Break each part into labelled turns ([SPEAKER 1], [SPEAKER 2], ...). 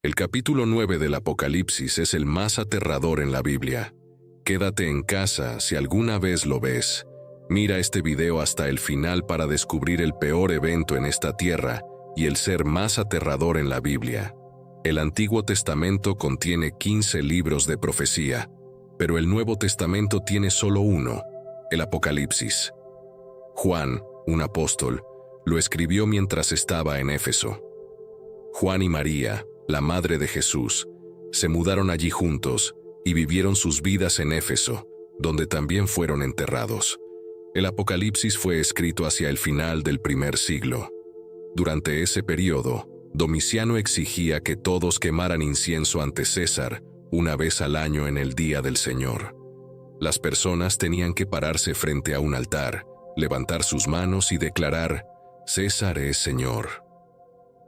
[SPEAKER 1] El capítulo 9 del Apocalipsis es el más aterrador en la Biblia. Quédate en casa si alguna vez lo ves. Mira este video hasta el final para descubrir el peor evento en esta tierra y el ser más aterrador en la Biblia. El Antiguo Testamento contiene 15 libros de profecía, pero el Nuevo Testamento tiene solo uno, el Apocalipsis. Juan, un apóstol, lo escribió mientras estaba en Éfeso. Juan y María, la madre de Jesús, se mudaron allí juntos y vivieron sus vidas en Éfeso, donde también fueron enterrados. El Apocalipsis fue escrito hacia el final del primer siglo. Durante ese periodo, Domiciano exigía que todos quemaran incienso ante César una vez al año en el Día del Señor. Las personas tenían que pararse frente a un altar, levantar sus manos y declarar: «César es Señor».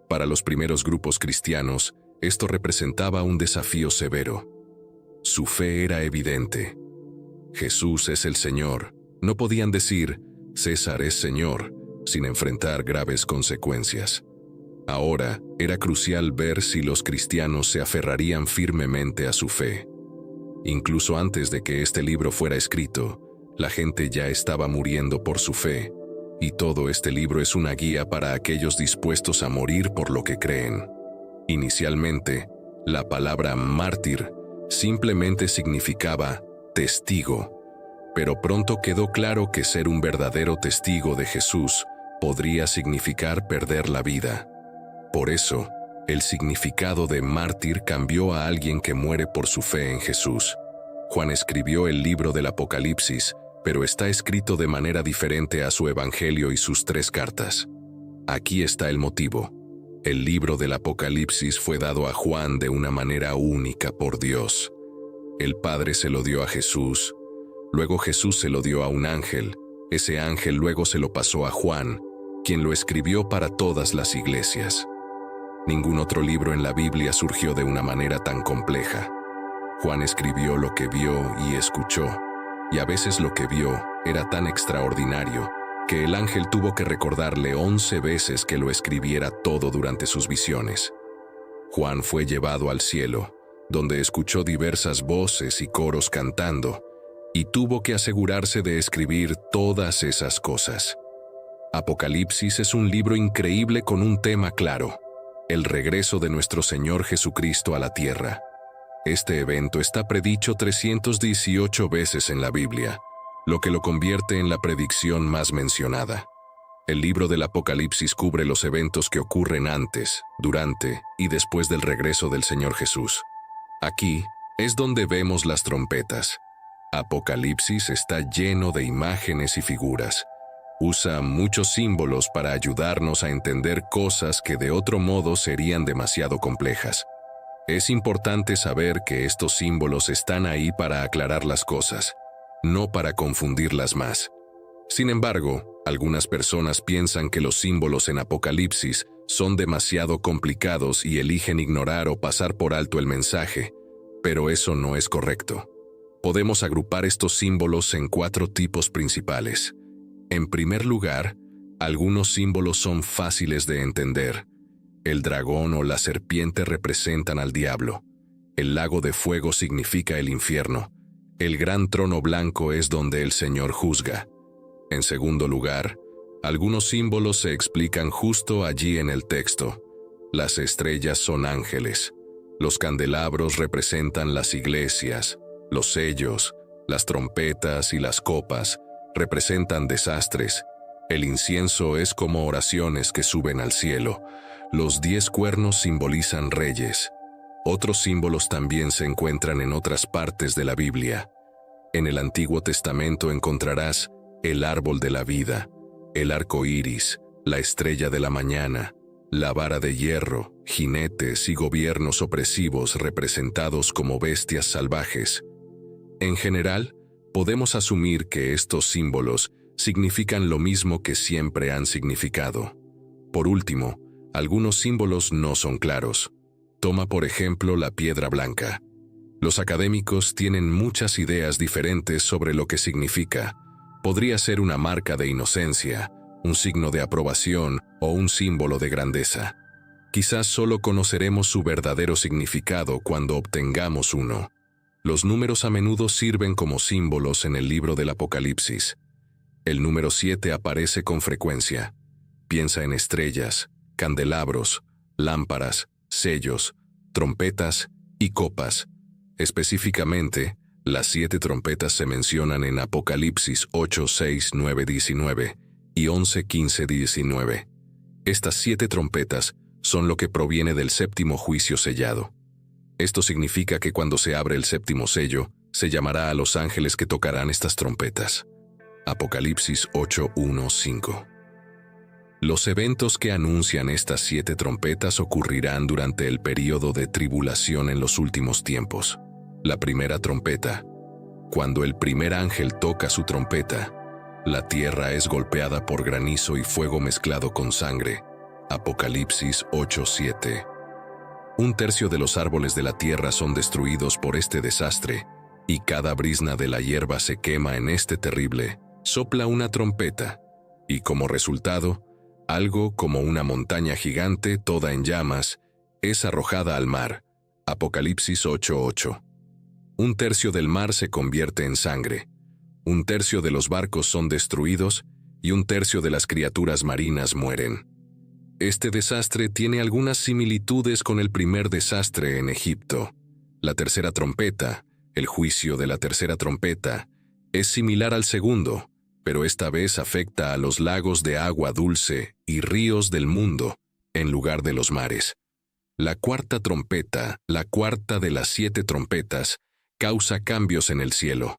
[SPEAKER 1] Para los primeros grupos cristianos, esto representaba un desafío severo. Su fe era evidente. Jesús es el Señor. No podían decir «César es Señor» sin enfrentar graves consecuencias. Ahora, era crucial ver si los cristianos se aferrarían firmemente a su fe. Incluso antes de que este libro fuera escrito, la gente ya estaba muriendo por su fe, y todo este libro es una guía para aquellos dispuestos a morir por lo que creen. Inicialmente, la palabra mártir simplemente significaba testigo, pero pronto quedó claro que ser un verdadero testigo de Jesús podría significar perder la vida. Por eso, el significado de mártir cambió a alguien que muere por su fe en Jesús. Juan escribió el libro del Apocalipsis, pero está escrito de manera diferente a su Evangelio y sus 3 cartas. Aquí está el motivo. El libro del Apocalipsis fue dado a Juan de una manera única por Dios. El Padre se lo dio a Jesús, luego Jesús se lo dio a un ángel, ese ángel luego se lo pasó a Juan, quien lo escribió para todas las iglesias. Ningún otro libro en la Biblia surgió de una manera tan compleja. Juan escribió lo que vio y escuchó, y a veces lo que vio era tan extraordinario que el ángel tuvo que recordarle 11 veces que lo escribiera todo durante sus visiones. Juan fue llevado al cielo, donde escuchó diversas voces y coros cantando, y tuvo que asegurarse de escribir todas esas cosas. Apocalipsis es un libro increíble con un tema claro: el regreso de nuestro Señor Jesucristo a la tierra. Este evento está predicho 318 veces en la Biblia, lo que lo convierte en la predicción más mencionada. El libro del Apocalipsis cubre los eventos que ocurren antes, durante y después del regreso del Señor Jesús. Aquí es donde vemos las trompetas. Apocalipsis está lleno de imágenes y figuras. Usa muchos símbolos para ayudarnos a entender cosas que de otro modo serían demasiado complejas. Es importante saber que estos símbolos están ahí para aclarar las cosas, no para confundirlas más. Sin embargo, algunas personas piensan que los símbolos en Apocalipsis son demasiado complicados y eligen ignorar o pasar por alto el mensaje, pero eso no es correcto. Podemos agrupar estos símbolos en 4 tipos principales. En primer lugar, algunos símbolos son fáciles de entender. El dragón o la serpiente representan al diablo. El lago de fuego significa el infierno. El gran trono blanco es donde el Señor juzga. En segundo lugar, algunos símbolos se explican justo allí en el texto. Las estrellas son ángeles. Los candelabros representan las iglesias. Los sellos, las trompetas y las copas representan desastres. El incienso es como oraciones que suben al cielo. Los 10 cuernos simbolizan reyes. Otros símbolos también se encuentran en otras partes de la Biblia. En el Antiguo Testamento encontrarás el árbol de la vida, el arco iris, la estrella de la mañana, la vara de hierro, jinetes y gobiernos opresivos representados como bestias salvajes. En general, podemos asumir que estos símbolos significan lo mismo que siempre han significado. Por último, algunos símbolos no son claros. Toma por ejemplo la piedra blanca. Los académicos tienen muchas ideas diferentes sobre lo que significa. Podría ser una marca de inocencia, un signo de aprobación o un símbolo de grandeza. Quizás solo conoceremos su verdadero significado cuando obtengamos uno. Los números a menudo sirven como símbolos en el libro del Apocalipsis. El número 7 aparece con frecuencia. Piensa en estrellas, candelabros, lámparas, sellos, trompetas y copas. Específicamente, las 7 trompetas se mencionan en Apocalipsis 8, 6, 9, 19 y 11, 15, 19. Estas 7 trompetas son lo que proviene del séptimo juicio sellado. Esto significa que cuando se abre el séptimo sello, se llamará a los ángeles que tocarán estas trompetas. Apocalipsis 8, 1, 5. Los eventos que anuncian estas 7 trompetas ocurrirán durante el período de tribulación en los últimos tiempos. La primera trompeta. Cuando el primer ángel toca su trompeta, la tierra es golpeada por granizo y fuego mezclado con sangre. Apocalipsis 8:7. Un tercio de los árboles de la tierra son destruidos por este desastre, y cada brizna de la hierba se quema en este terrible. Sopla una trompeta, y como resultado, algo como una montaña gigante, toda en llamas, es arrojada al mar. Apocalipsis 8:8. Un tercio del mar se convierte en sangre. Un tercio de los barcos son destruidos, y un tercio de las criaturas marinas mueren. Este desastre tiene algunas similitudes con el primer desastre en Egipto. La tercera trompeta, el juicio de la tercera trompeta, es similar al segundo, pero esta vez afecta a los lagos de agua dulce y ríos del mundo, en lugar de los mares. La cuarta trompeta, la cuarta de las 7 trompetas, causa cambios en el cielo.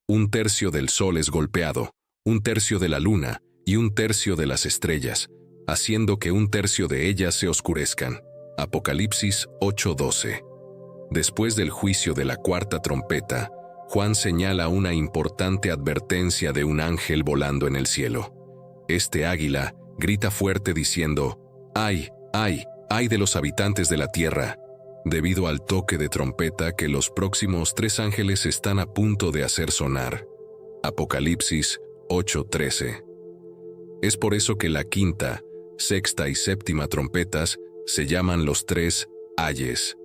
[SPEAKER 1] Un tercio del sol es golpeado, un tercio de la luna y un tercio de las estrellas, haciendo que un tercio de ellas se oscurezcan. Apocalipsis 8:12. Después del juicio de la cuarta trompeta, Juan señala una importante advertencia de un ángel volando en el cielo. Este águila grita fuerte diciendo: ¡Ay, ay, ay de los habitantes de la tierra!, debido al toque de trompeta que los próximos 3 ángeles están a punto de hacer sonar. Apocalipsis 8:13. Es por eso que la quinta, sexta y séptima trompetas se llaman los 3 ayes.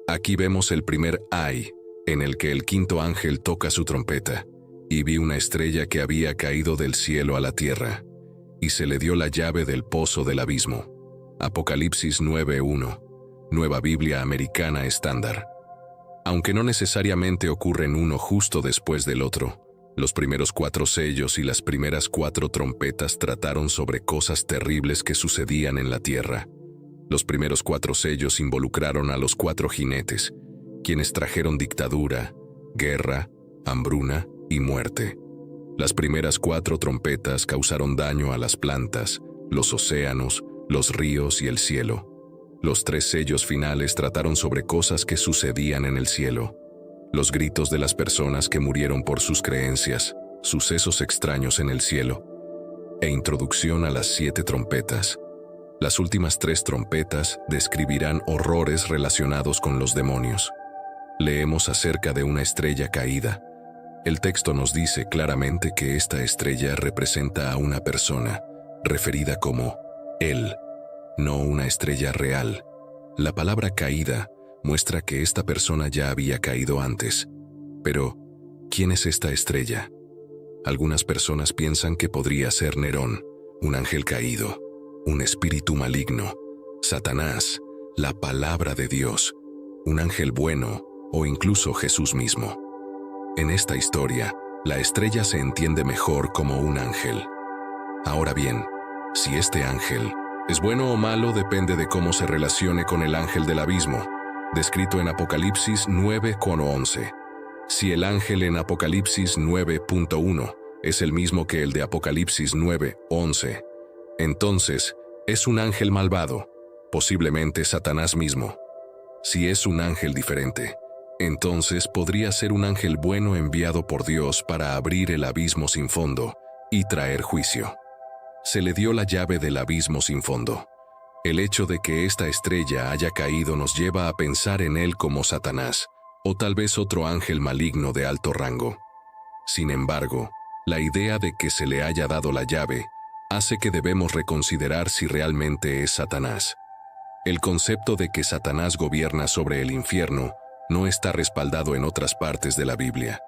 [SPEAKER 1] Aquí vemos el primer ay, en el que el quinto ángel toca su trompeta, y vi una estrella que había caído del cielo a la tierra, y se le dio la llave del pozo del abismo. Apocalipsis 9:1, Nueva Biblia Americana Estándar. Aunque no necesariamente ocurren uno justo después del otro, los primeros 4 sellos y las primeras 4 trompetas trataron sobre cosas terribles que sucedían en la tierra. Los primeros 4 sellos involucraron a los 4 jinetes, quienes trajeron dictadura, guerra, hambruna y muerte. Las primeras 4 trompetas causaron daño a las plantas, los océanos, los ríos y el cielo. Los 3 sellos finales trataron sobre cosas que sucedían en el cielo. Los gritos de las personas que murieron por sus creencias, sucesos extraños en el cielo, e introducción a las 7 trompetas. Las últimas 3 trompetas describirán horrores relacionados con los demonios. Leemos acerca de una estrella caída. El texto nos dice claramente que esta estrella representa a una persona, referida como él, no una estrella real. La palabra caída muestra que esta persona ya había caído antes. Pero, ¿quién es esta estrella? Algunas personas piensan que podría ser Nerón, un ángel caído, un espíritu maligno, Satanás, la palabra de Dios, un ángel bueno o incluso Jesús mismo. En esta historia, la estrella se entiende mejor como un ángel. Ahora bien, si este ángel es bueno o malo depende de cómo se relacione con el ángel del abismo, descrito en Apocalipsis 9:11. Si el ángel en Apocalipsis 9:1 es el mismo que el de Apocalipsis 9:11, entonces es un ángel malvado, posiblemente Satanás mismo. Si es un ángel diferente, entonces podría ser un ángel bueno enviado por Dios para abrir el abismo sin fondo y traer juicio. Se le dio la llave del abismo sin fondo. El hecho de que esta estrella haya caído nos lleva a pensar en él como Satanás, o tal vez otro ángel maligno de alto rango. Sin embargo, la idea de que se le haya dado la llave hace que debemos reconsiderar si realmente es Satanás. El concepto de que Satanás gobierna sobre el infierno no está respaldado en otras partes de la Biblia.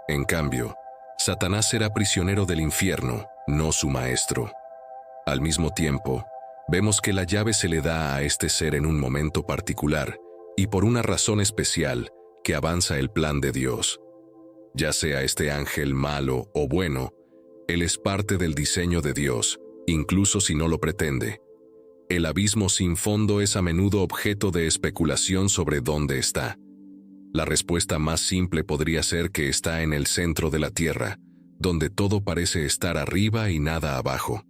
[SPEAKER 1] En cambio, Satanás será prisionero del infierno, no su maestro. Al mismo tiempo, vemos que la llave se le da a este ser en un momento particular y por una razón especial que avanza el plan de Dios. Ya sea este ángel malo o bueno, él es parte del diseño de Dios, incluso si no lo pretende. El abismo sin fondo es a menudo objeto de especulación sobre dónde está. La respuesta más simple podría ser que está en el centro de la tierra, donde todo parece estar arriba y nada abajo.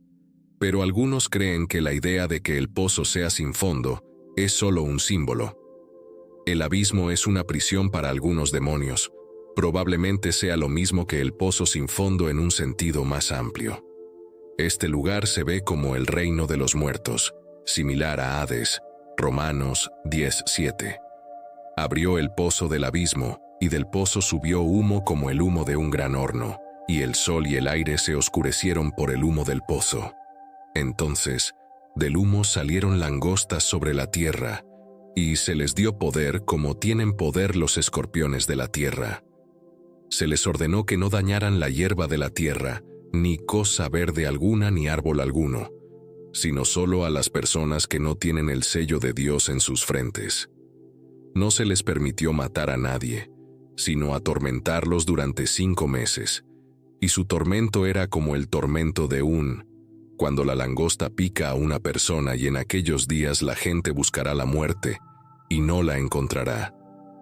[SPEAKER 1] Pero algunos creen que la idea de que el pozo sea sin fondo es solo un símbolo. El abismo es una prisión para algunos demonios. Probablemente sea lo mismo que el pozo sin fondo en un sentido más amplio. Este lugar se ve como el reino de los muertos, similar a Hades, Romanos 10:7. Abrió el pozo del abismo, y del pozo subió humo como el humo de un gran horno, y el sol y el aire se oscurecieron por el humo del pozo. Entonces, del humo salieron langostas sobre la tierra, y se les dio poder como tienen poder los escorpiones de la tierra. Se les ordenó que no dañaran la hierba de la tierra, ni cosa verde alguna ni árbol alguno, sino solo a las personas que no tienen el sello de Dios en sus frentes. No se les permitió matar a nadie, sino atormentarlos durante 5 meses, y su tormento era como el tormento de cuando la langosta pica a una persona, y en aquellos días la gente buscará la muerte, y no la encontrará.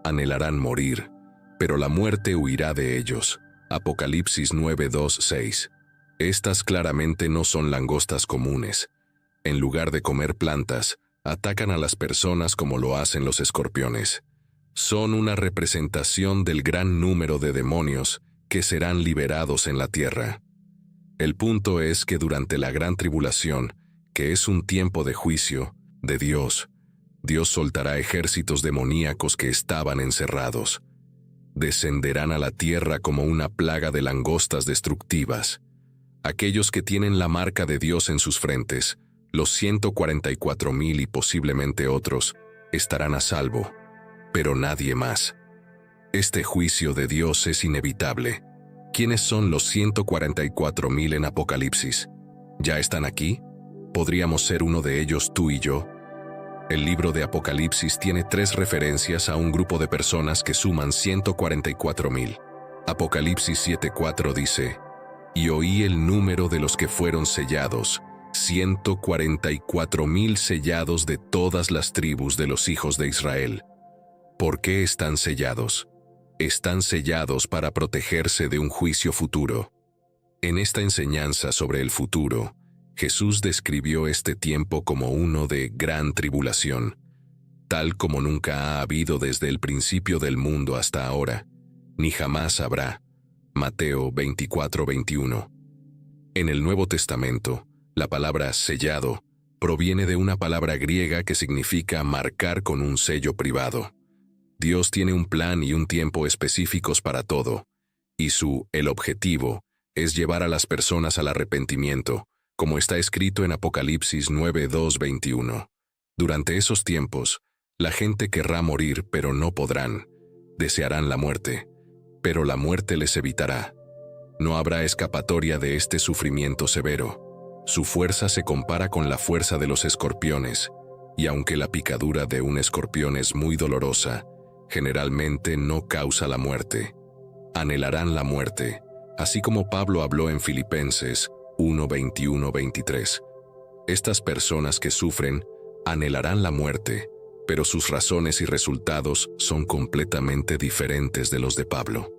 [SPEAKER 1] Anhelarán morir, pero la muerte huirá de ellos. Apocalipsis 9:2-6. Estas claramente no son langostas comunes. En lugar de comer plantas, atacan a las personas como lo hacen los escorpiones. Son una representación del gran número de demonios que serán liberados en la tierra. El punto es que durante la gran tribulación, que es un tiempo de juicio de Dios soltará ejércitos demoníacos que estaban encerrados. Descenderán a la tierra como una plaga de langostas destructivas. Aquellos que tienen la marca de Dios en sus frentes, los 144,000 y posiblemente otros, estarán a salvo, pero nadie más. Este juicio de Dios es inevitable. ¿Quiénes son los 144,000 en Apocalipsis? ¿Ya están aquí? ¿Podríamos ser uno de ellos tú y yo? El libro de Apocalipsis tiene 3 referencias a un grupo de personas que suman 144,000. Apocalipsis 7:4 dice: «Y oí el número de los que fueron sellados, 144,000 sellados de todas las tribus de los hijos de Israel». ¿Por qué están sellados? Están sellados para protegerse de un juicio futuro. En esta enseñanza sobre el futuro, Jesús describió este tiempo como uno de gran tribulación, tal como nunca ha habido desde el principio del mundo hasta ahora, ni jamás habrá. Mateo 24:21. En el Nuevo Testamento, la palabra sellado proviene de una palabra griega que significa marcar con un sello privado. Dios tiene un plan y un tiempo específicos para todo, y el objetivo es llevar a las personas al arrepentimiento, como está escrito en Apocalipsis 9:2-21. Durante esos tiempos, la gente querrá morir, pero no podrán. Desearán la muerte, pero la muerte les evitará. No habrá escapatoria de este sufrimiento severo. Su fuerza se compara con la fuerza de los escorpiones, y aunque la picadura de un escorpión es muy dolorosa, generalmente no causa la muerte. Anhelarán la muerte, así como Pablo habló en Filipenses 1:21-23. Estas personas que sufren anhelarán la muerte, pero sus razones y resultados son completamente diferentes de los de Pablo.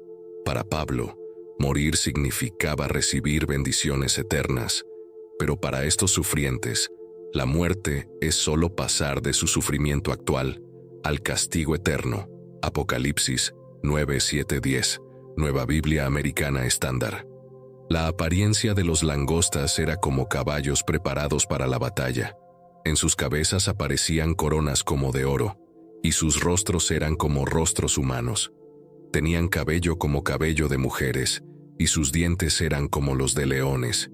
[SPEAKER 1] Para Pablo, morir significaba recibir bendiciones eternas, pero para estos sufrientes, la muerte es solo pasar de su sufrimiento actual al castigo eterno. Apocalipsis 9:7-10, Nueva Biblia Americana Estándar. La apariencia de los langostas era como caballos preparados para la batalla. En sus cabezas aparecían coronas como de oro, y sus rostros eran como rostros humanos. Tenían cabello como cabello de mujeres, y sus dientes eran como los de leones.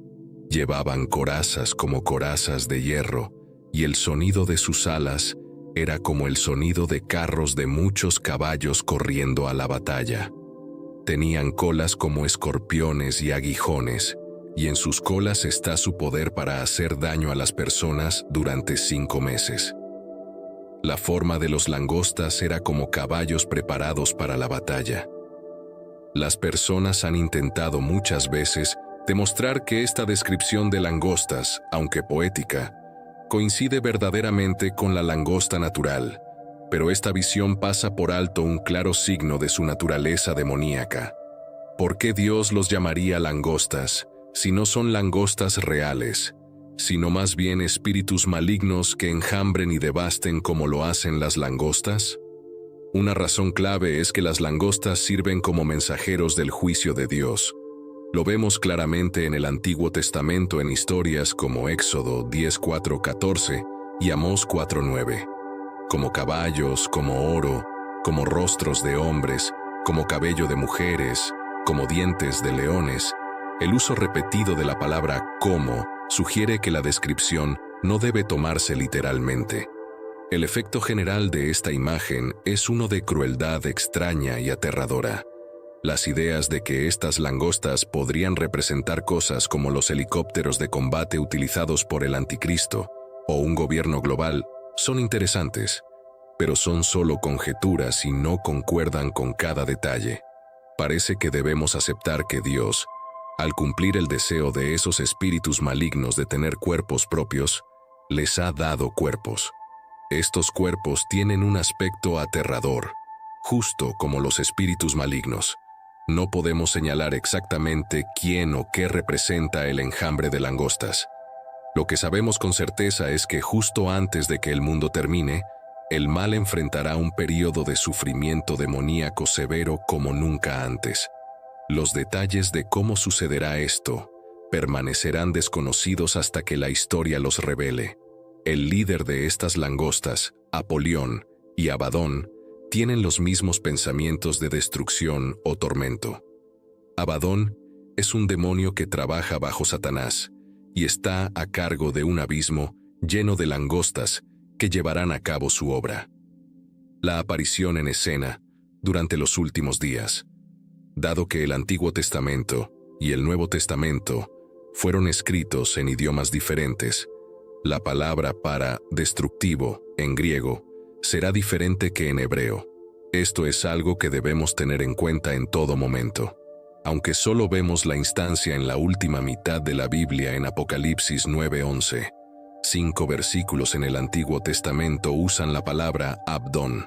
[SPEAKER 1] Llevaban corazas como corazas de hierro, y el sonido de sus alas era como el sonido de carros de muchos caballos corriendo a la batalla. Tenían colas como escorpiones y aguijones, y en sus colas está su poder para hacer daño a las personas durante 5 meses. La forma de los langostas era como caballos preparados para la batalla. Las personas han intentado muchas veces demostrar que esta descripción de langostas, aunque poética, coincide verdaderamente con la langosta natural, pero esta visión pasa por alto un claro signo de su naturaleza demoníaca. ¿Por qué Dios los llamaría langostas, si no son langostas reales, sino más bien espíritus malignos que enjambren y devasten como lo hacen las langostas? Una razón clave es que las langostas sirven como mensajeros del juicio de Dios. Lo vemos claramente en el Antiguo Testamento en historias como Éxodo 10:4-14 y Amós 4:9. Como caballos, como oro, como rostros de hombres, como cabello de mujeres, como dientes de leones. El uso repetido de la palabra como sugiere que la descripción no debe tomarse literalmente. El efecto general de esta imagen es uno de crueldad extraña y aterradora. Las ideas de que estas langostas podrían representar cosas como los helicópteros de combate utilizados por el anticristo o un gobierno global son interesantes, pero son solo conjeturas y no concuerdan con cada detalle. Parece que debemos aceptar que Dios, al cumplir el deseo de esos espíritus malignos de tener cuerpos propios, les ha dado cuerpos. Estos cuerpos tienen un aspecto aterrador, justo como los espíritus malignos. No podemos señalar exactamente quién o qué representa el enjambre de langostas. Lo que sabemos con certeza es que justo antes de que el mundo termine, el mal enfrentará un período de sufrimiento demoníaco severo como nunca antes. Los detalles de cómo sucederá esto permanecerán desconocidos hasta que la historia los revele. El líder de estas langostas, Apolión y Abadón, tienen los mismos pensamientos de destrucción o tormento. Abadón es un demonio que trabaja bajo Satanás y está a cargo de un abismo lleno de langostas que llevarán a cabo su obra. La aparición en escena durante los últimos días. Dado que el Antiguo Testamento y el Nuevo Testamento fueron escritos en idiomas diferentes, la palabra para destructivo en griego será diferente que en hebreo. Esto es algo que debemos tener en cuenta en todo momento. Aunque solo vemos la instancia en la última mitad de la Biblia en Apocalipsis 9:11, 5 versículos en el Antiguo Testamento usan la palabra Abdón.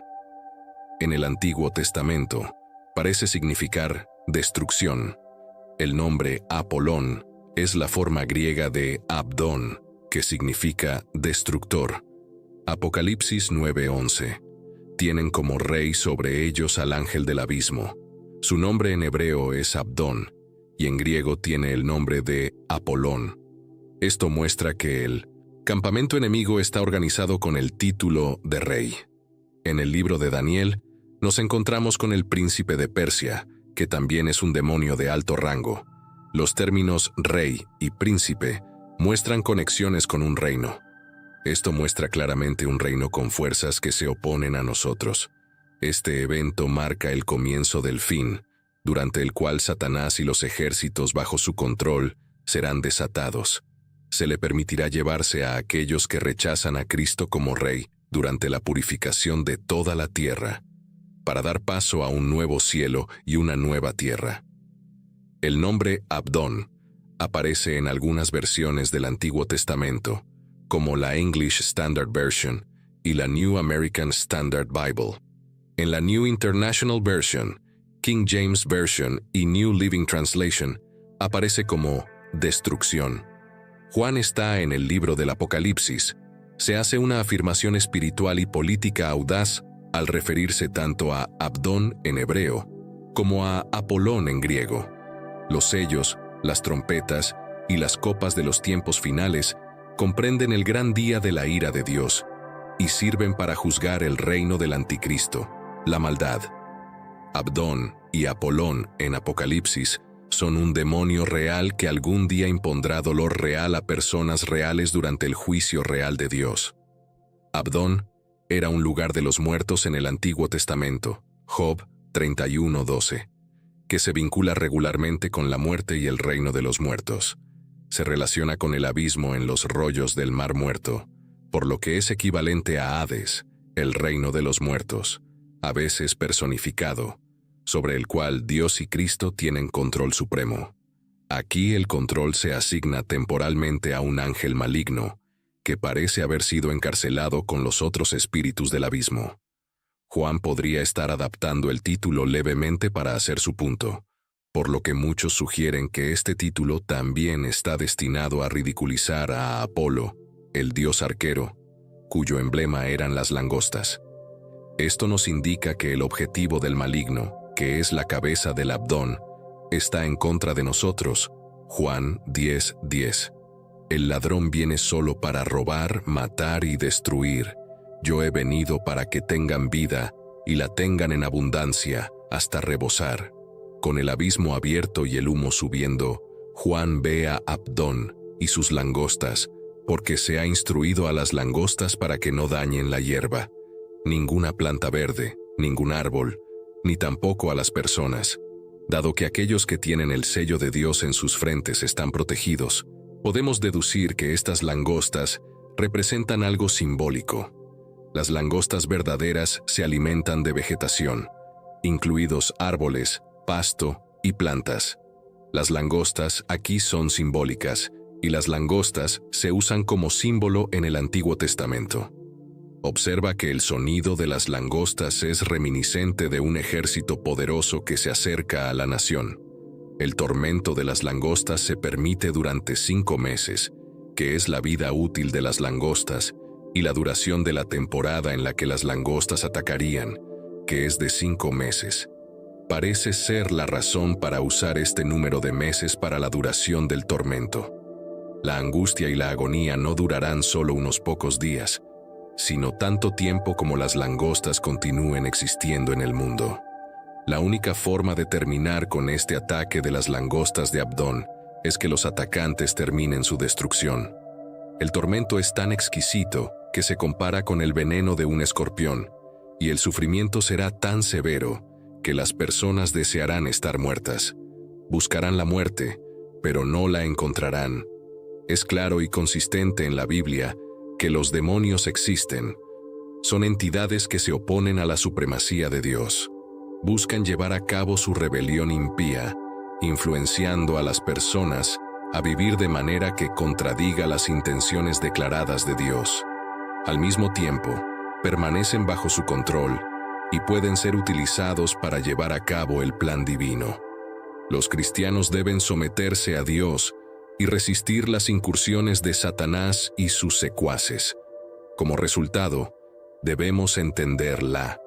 [SPEAKER 1] En el Antiguo Testamento parece significar destrucción. El nombre Apolón es la forma griega de Abdón, que significa destructor. Apocalipsis 9:11. Tienen como rey sobre ellos al ángel del abismo. Su nombre en hebreo es Abdón, y en griego tiene el nombre de Apolón. Esto muestra que el campamento enemigo está organizado con el título de rey. En el libro de Daniel, nos encontramos con el príncipe de Persia, que también es un demonio de alto rango. Los términos rey y príncipe muestran conexiones con un reino. Esto muestra claramente un reino con fuerzas que se oponen a nosotros. Este evento marca el comienzo del fin, durante el cual Satanás y los ejércitos bajo su control serán desatados. Se le permitirá llevarse a aquellos que rechazan a Cristo como Rey durante la purificación de toda la tierra, para dar paso a un nuevo cielo y una nueva tierra. El nombre Abdón aparece en algunas versiones del Antiguo Testamento, como la English Standard Version y la New American Standard Bible. En la New International Version, King James Version y New Living Translation aparece como destrucción. Juan está en el libro del Apocalipsis. Se hace una afirmación espiritual y política audaz al referirse tanto a Abdón en hebreo como a Apolón en griego. Los sellos, las trompetas y las copas de los tiempos finales comprenden el gran día de la ira de Dios y sirven para juzgar el reino del anticristo, la maldad. Abdón y Apolón en Apocalipsis son un demonio real que algún día impondrá dolor real a personas reales durante el juicio real de Dios. Abdón era un lugar de los muertos en el Antiguo Testamento, Job 31:12, que se vincula regularmente con la muerte y el reino de los muertos. Se relaciona con el abismo en los rollos del Mar Muerto, por lo que es equivalente a Hades, el reino de los muertos, a veces personificado, sobre el cual Dios y Cristo tienen control supremo. Aquí el control se asigna temporalmente a un ángel maligno, que parece haber sido encarcelado con los otros espíritus del abismo. Juan podría estar adaptando el título levemente para hacer su punto, por lo que muchos sugieren que este título también está destinado a ridiculizar a Apolo, el dios arquero, cuyo emblema eran las langostas. Esto nos indica que el objetivo del maligno, que es la cabeza del Abdón, está en contra de nosotros. Juan 10:10. El ladrón viene solo para robar, matar y destruir. Yo he venido para que tengan vida y la tengan en abundancia hasta rebosar. Con el abismo abierto y el humo subiendo, Juan ve a Abdón y sus langostas, porque se ha instruido a las langostas para que no dañen la hierba. Ninguna planta verde, ningún árbol, ni tampoco a las personas. Dado que aquellos que tienen el sello de Dios en sus frentes están protegidos, podemos deducir que estas langostas representan algo simbólico. Las langostas verdaderas se alimentan de vegetación, incluidos árboles, pasto y plantas. Las langostas aquí son simbólicas, y las langostas se usan como símbolo en el Antiguo Testamento. Observa que el sonido de las langostas es reminiscente de un ejército poderoso que se acerca a la nación. El tormento de las langostas se permite durante 5 meses, que es la vida útil de las langostas, y la duración de la temporada en la que las langostas atacarían, que es de 5 meses. Parece ser la razón para usar este número de meses para la duración del tormento. La angustia y la agonía no durarán solo unos pocos días, sino tanto tiempo como las langostas continúen existiendo en el mundo. La única forma de terminar con este ataque de las langostas de Abdón es que los atacantes terminen su destrucción. El tormento es tan exquisito que se compara con el veneno de un escorpión, y el sufrimiento será tan severo que las personas desearán estar muertas. Buscarán la muerte, pero no la encontrarán. Es claro y consistente en la Biblia que los demonios existen. Son entidades que se oponen a la supremacía de Dios. Buscan llevar a cabo su rebelión impía, influenciando a las personas a vivir de manera que contradiga las intenciones declaradas de Dios. Al mismo tiempo, permanecen bajo su control y pueden ser utilizados para llevar a cabo el plan divino. Los cristianos deben someterse a Dios y resistir las incursiones de Satanás y sus secuaces. Como resultado, debemos entenderla.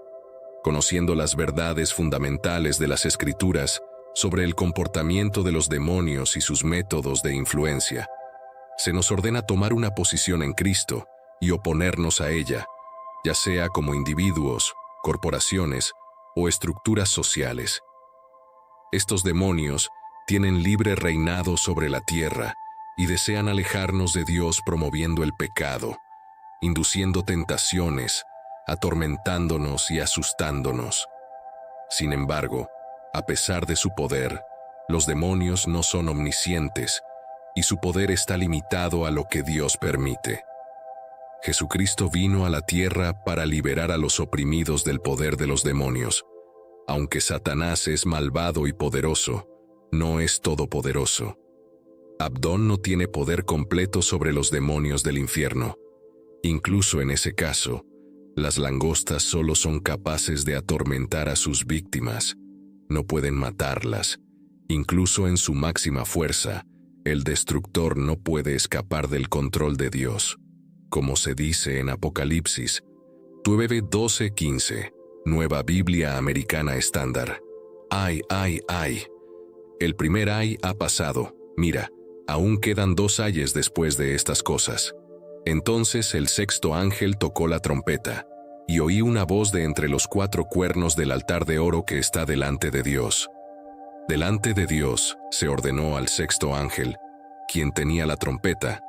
[SPEAKER 1] Conociendo las verdades fundamentales de las Escrituras sobre el comportamiento de los demonios y sus métodos de influencia, se nos ordena tomar una posición en Cristo y oponernos a ella, ya sea como individuos, corporaciones o estructuras sociales. Estos demonios tienen libre reinado sobre la tierra y desean alejarnos de Dios promoviendo el pecado, induciendo tentaciones, atormentándonos y asustándonos. Sin embargo, a pesar de su poder, los demonios no son omniscientes y su poder está limitado a lo que Dios permite. Jesucristo vino a la tierra para liberar a los oprimidos del poder de los demonios. Aunque Satanás es malvado y poderoso, no es todopoderoso. Abdón no tiene poder completo sobre los demonios del infierno. Incluso en ese caso, las langostas solo son capaces de atormentar a sus víctimas. No pueden matarlas. Incluso en su máxima fuerza, el destructor no puede escapar del control de Dios. Como se dice en Apocalipsis 9:12-15, Nueva Biblia Americana Estándar. ¡Ay, ay, ay! El primer ay ha pasado. Mira, aún quedan 2 ayes después de estas cosas. Entonces el 6º ángel tocó la trompeta, y oí una voz de entre los 4 cuernos del altar de oro que está delante de Dios. Delante de Dios se ordenó al sexto ángel, quien tenía la trompeta,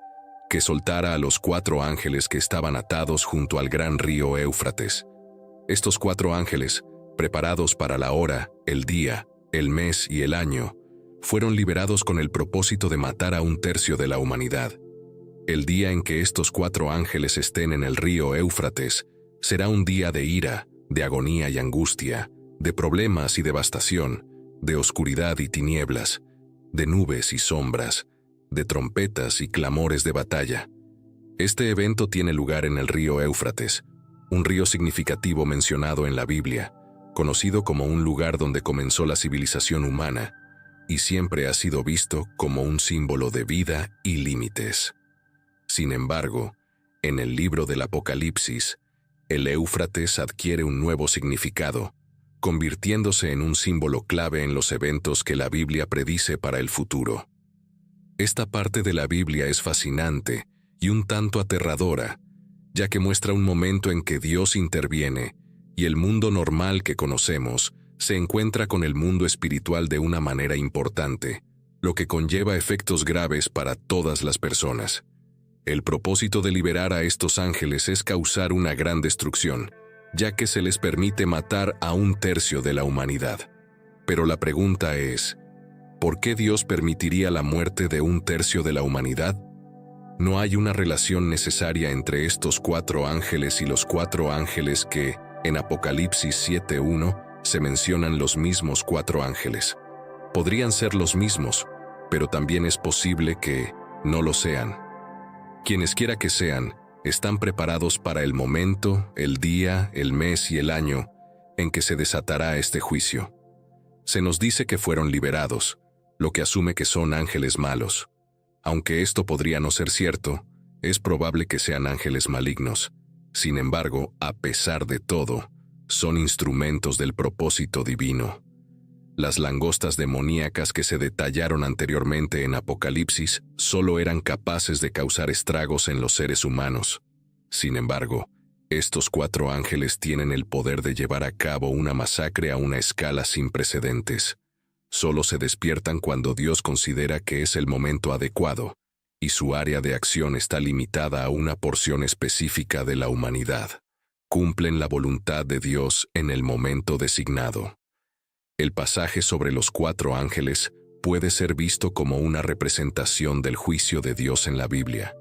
[SPEAKER 1] que soltara a los 4 ángeles que estaban atados junto al gran río Éufrates. Estos 4 ángeles, preparados para la hora, el día, el mes y el año, fueron liberados con el propósito de matar a 1/3 de la humanidad. El día en que estos 4 ángeles estén en el río Éufrates será un día de ira, de agonía y angustia, de problemas y devastación, de oscuridad y tinieblas, de nubes y sombras, de trompetas y clamores de batalla. Este evento tiene lugar en el río Éufrates, un río significativo mencionado en la Biblia, conocido como un lugar donde comenzó la civilización humana, y siempre ha sido visto como un símbolo de vida y límites. Sin embargo, en el libro del Apocalipsis, el Éufrates adquiere un nuevo significado, convirtiéndose en un símbolo clave en los eventos que la Biblia predice para el futuro. Esta parte de la Biblia es fascinante y un tanto aterradora, ya que muestra un momento en que Dios interviene y el mundo normal que conocemos se encuentra con el mundo espiritual de una manera importante, lo que conlleva efectos graves para todas las personas. El propósito de liberar a estos ángeles es causar una gran destrucción, ya que se les permite matar a 1/3 de la humanidad. Pero la pregunta es, ¿por qué Dios permitiría la muerte de 1/3 de la humanidad? No hay una relación necesaria entre estos 4 ángeles y los 4 ángeles que, en Apocalipsis 7:1, se mencionan los mismos 4 ángeles. Podrían ser los mismos, pero también es posible que no lo sean. Quienesquiera que sean, están preparados para el momento, el día, el mes y el año en que se desatará este juicio. Se nos dice que fueron liberados, lo que asume que son ángeles malos. Aunque esto podría no ser cierto, es probable que sean ángeles malignos. Sin embargo, a pesar de todo, son instrumentos del propósito divino. Las langostas demoníacas que se detallaron anteriormente en Apocalipsis solo eran capaces de causar estragos en los seres humanos. Sin embargo, estos 4 ángeles tienen el poder de llevar a cabo una masacre a una escala sin precedentes. Solo se despiertan cuando Dios considera que es el momento adecuado, y su área de acción está limitada a una porción específica de la humanidad. Cumplen la voluntad de Dios en el momento designado. El pasaje sobre los 4 ángeles puede ser visto como una representación del juicio de Dios en la Biblia.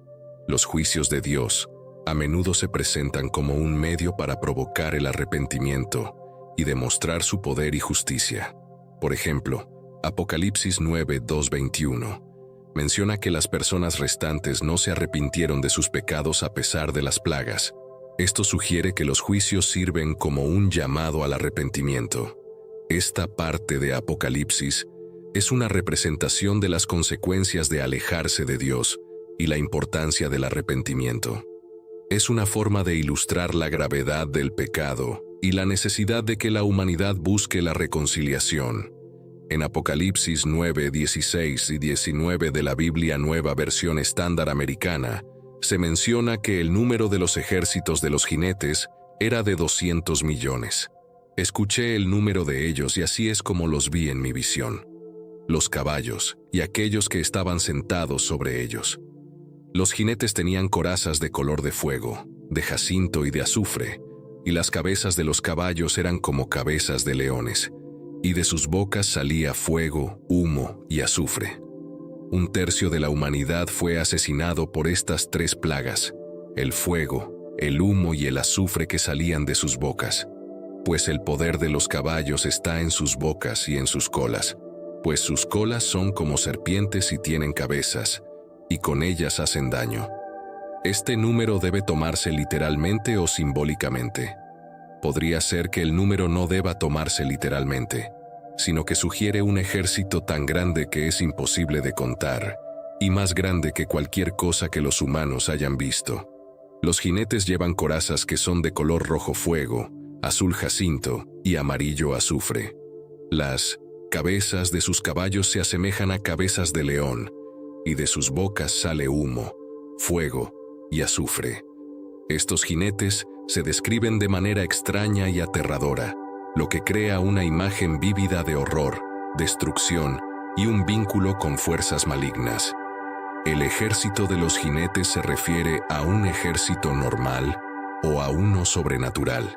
[SPEAKER 1] Los juicios de Dios a menudo se presentan como un medio para provocar el arrepentimiento y demostrar su poder y justicia. Por ejemplo, Apocalipsis 9:2-21 menciona que las personas restantes no se arrepintieron de sus pecados a pesar de las plagas. Esto sugiere que los juicios sirven como un llamado al arrepentimiento. Esta parte de Apocalipsis es una representación de las consecuencias de alejarse de Dios y la importancia del arrepentimiento. Es una forma de ilustrar la gravedad del pecado y la necesidad de que la humanidad busque la reconciliación. En Apocalipsis 9:16 y 19 de la Biblia Nueva Versión Estándar Americana, se menciona que el número de los ejércitos de los jinetes era de 200 millones. Escuché el número de ellos y así es como los vi en mi visión. Los caballos y aquellos que estaban sentados sobre ellos. Los jinetes tenían corazas de color de fuego, de jacinto y de azufre, y las cabezas de los caballos eran como cabezas de leones, y de sus bocas salía fuego, humo y azufre. 1/3 de la humanidad fue asesinado por estas 3 plagas, el fuego, el humo y el azufre que salían de sus bocas. Pues el poder de los caballos está en sus bocas y en sus colas, pues sus colas son como serpientes y tienen cabezas, y con ellas hacen daño. Este número debe tomarse literalmente o simbólicamente. Podría ser que el número no deba tomarse literalmente, sino que sugiere un ejército tan grande que es imposible de contar, y más grande que cualquier cosa que los humanos hayan visto. Los jinetes llevan corazas que son de color rojo fuego, azul jacinto y amarillo azufre. Las cabezas de sus caballos se asemejan a cabezas de león, y de sus bocas sale humo, fuego y azufre. Estos jinetes se describen de manera extraña y aterradora, lo que crea una imagen vívida de horror, destrucción y un vínculo con fuerzas malignas. El ejército de los jinetes se refiere a un ejército normal o a uno sobrenatural.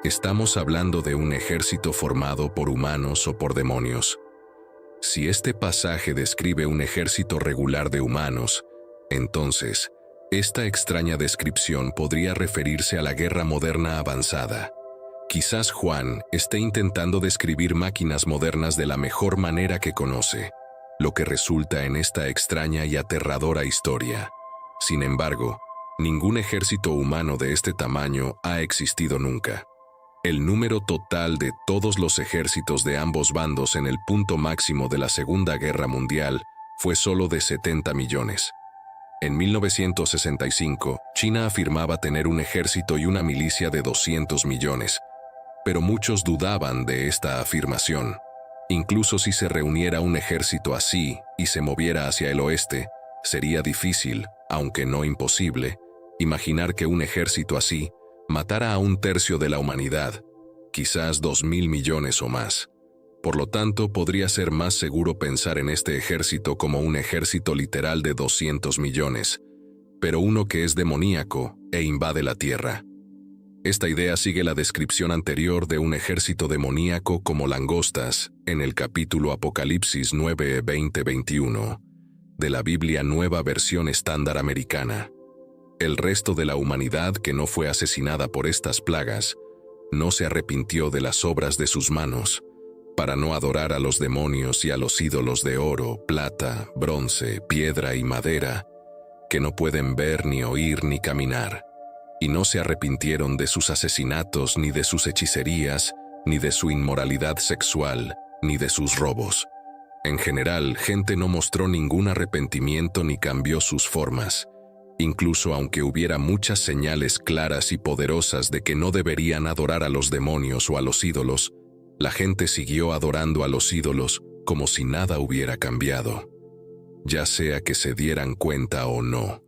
[SPEAKER 1] Estamos hablando de un ejército formado por humanos o por demonios. Si este pasaje describe un ejército regular de humanos, entonces, esta extraña descripción podría referirse a la guerra moderna avanzada. Quizás Juan esté intentando describir máquinas modernas de la mejor manera que conoce, lo que resulta en esta extraña y aterradora historia. Sin embargo, ningún ejército humano de este tamaño ha existido nunca. El número total de todos los ejércitos de ambos bandos en el punto máximo de la Segunda Guerra Mundial fue solo de 70 millones. En 1965, China afirmaba tener un ejército y una milicia de 200 millones, pero muchos dudaban de esta afirmación. Incluso si se reuniera un ejército así y se moviera hacia el oeste, sería difícil, aunque no imposible, imaginar que un ejército así matara a un tercio de la humanidad, quizás 2.000 millones o más. Por lo tanto, podría ser más seguro pensar en este ejército como un ejército literal de 200 millones, pero uno que es demoníaco e invade la tierra. Esta idea sigue la descripción anterior de un ejército demoníaco como langostas en el capítulo Apocalipsis 9:20-21 de la Biblia Nueva Versión Estándar Americana. El resto de la humanidad que no fue asesinada por estas plagas no se arrepintió de las obras de sus manos, para no adorar a los demonios y a los ídolos de oro, plata, bronce, piedra y madera, que no pueden ver ni oír ni caminar. Y no se arrepintieron de sus asesinatos, ni de sus hechicerías, ni de su inmoralidad sexual, ni de sus robos. En general, gente no mostró ningún arrepentimiento ni cambió sus formas. Incluso aunque hubiera muchas señales claras y poderosas de que no deberían adorar a los demonios o a los ídolos, la gente siguió adorando a los ídolos como si nada hubiera cambiado. Ya sea que se dieran cuenta o no,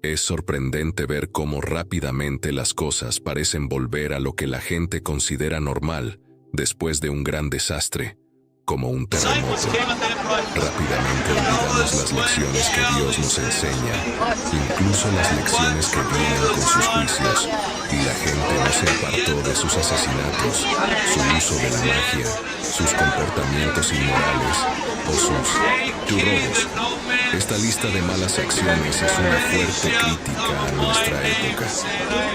[SPEAKER 1] es sorprendente ver cómo rápidamente las cosas parecen volver a lo que la gente considera normal después de un gran desastre, como un terremoto. Rápidamente olvidamos las lecciones que Dios nos enseña, incluso las lecciones que vienen con sus juicios, y la gente no se apartó de sus asesinatos, su uso de la magia, sus comportamientos inmorales o sus robos. Esta lista de malas acciones es una fuerte crítica a nuestra época.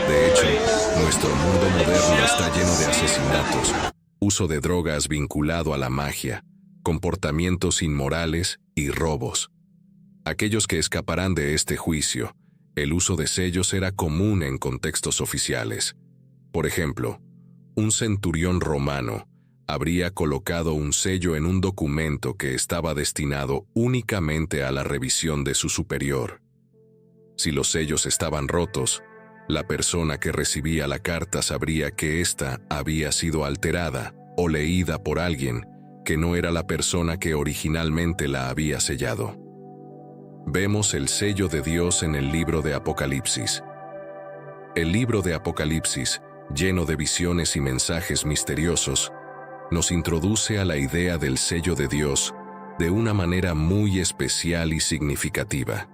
[SPEAKER 1] De hecho, nuestro mundo moderno está lleno de asesinatos, uso de drogas vinculado a la magia, comportamientos inmorales y robos. Aquellos que escaparán de este juicio, el uso de sellos era común en contextos oficiales. Por ejemplo, un centurión romano habría colocado un sello en un documento que estaba destinado únicamente a la revisión de su superior. Si los sellos estaban rotos, la persona que recibía la carta sabría que ésta había sido alterada o leída por alguien que no era la persona que originalmente la había sellado. Vemos el sello de Dios en el libro de Apocalipsis. El libro de Apocalipsis, lleno de visiones y mensajes misteriosos, nos introduce a la idea del sello de Dios de una manera muy especial y significativa.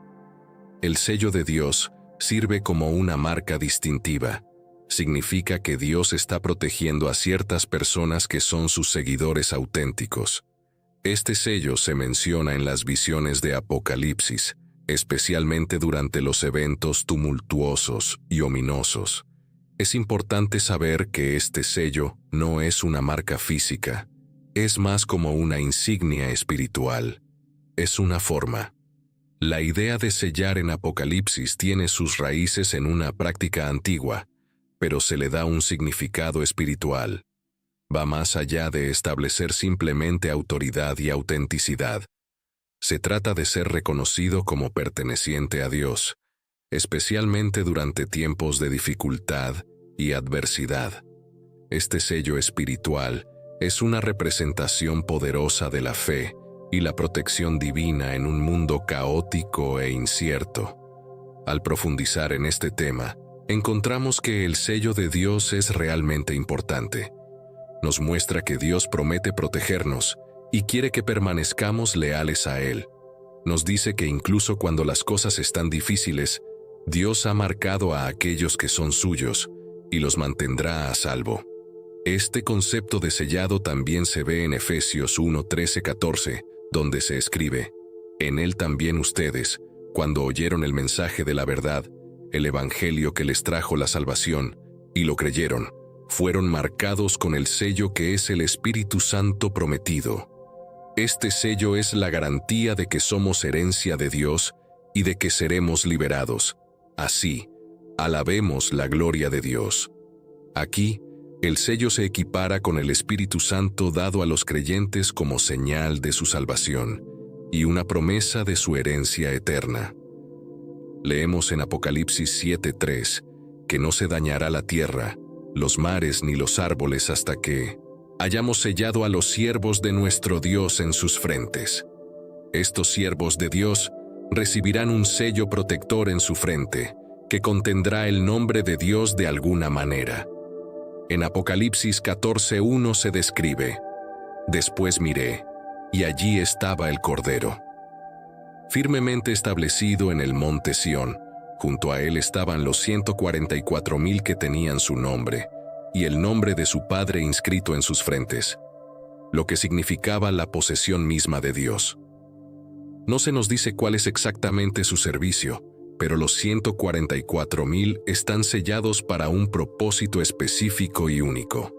[SPEAKER 1] El sello de Dios sirve como una marca distintiva. Significa que Dios está protegiendo a ciertas personas que son sus seguidores auténticos. Este sello se menciona en las visiones de Apocalipsis, especialmente durante los eventos tumultuosos y ominosos. Es importante saber que este sello no es una marca física, es más como una insignia espiritual. Es una forma. La idea de sellar en Apocalipsis tiene sus raíces en una práctica antigua, pero se le da un significado espiritual. Va más allá de establecer simplemente autoridad y autenticidad. Se trata de ser reconocido como perteneciente a Dios, especialmente durante tiempos de dificultad y adversidad. Este sello espiritual es una representación poderosa de la fe y la protección divina en un mundo caótico e incierto. Al profundizar en este tema, encontramos que el sello de Dios es realmente importante. Nos muestra que Dios promete protegernos y quiere que permanezcamos leales a Él. Nos dice que incluso cuando las cosas están difíciles, Dios ha marcado a aquellos que son suyos y los mantendrá a salvo. Este concepto de sellado también se ve en Efesios 1:13-14, donde se escribe: en Él también ustedes, cuando oyeron el mensaje de la verdad, el evangelio que les trajo la salvación, y lo creyeron, fueron marcados con el sello que es el Espíritu Santo prometido. Este sello es la garantía de que somos herencia de Dios y de que seremos liberados. Así, alabemos la gloria de Dios. Aquí, el sello se equipara con el Espíritu Santo dado a los creyentes como señal de su salvación y una promesa de su herencia eterna. Leemos en Apocalipsis 7:3 que no se dañará la tierra, los mares ni los árboles hasta que hayamos sellado a los siervos de nuestro Dios en sus frentes. Estos siervos de Dios recibirán un sello protector en su frente, que contendrá el nombre de Dios de alguna manera. En Apocalipsis 14:1 se describe: después miré, y allí estaba el Cordero, firmemente establecido en el monte Sión. Junto a él estaban los 144,000 que tenían su nombre, y el nombre de su Padre inscrito en sus frentes, lo que significaba la posesión misma de Dios. No se nos dice cuál es exactamente su servicio, pero los 144,000 están sellados para un propósito específico y único.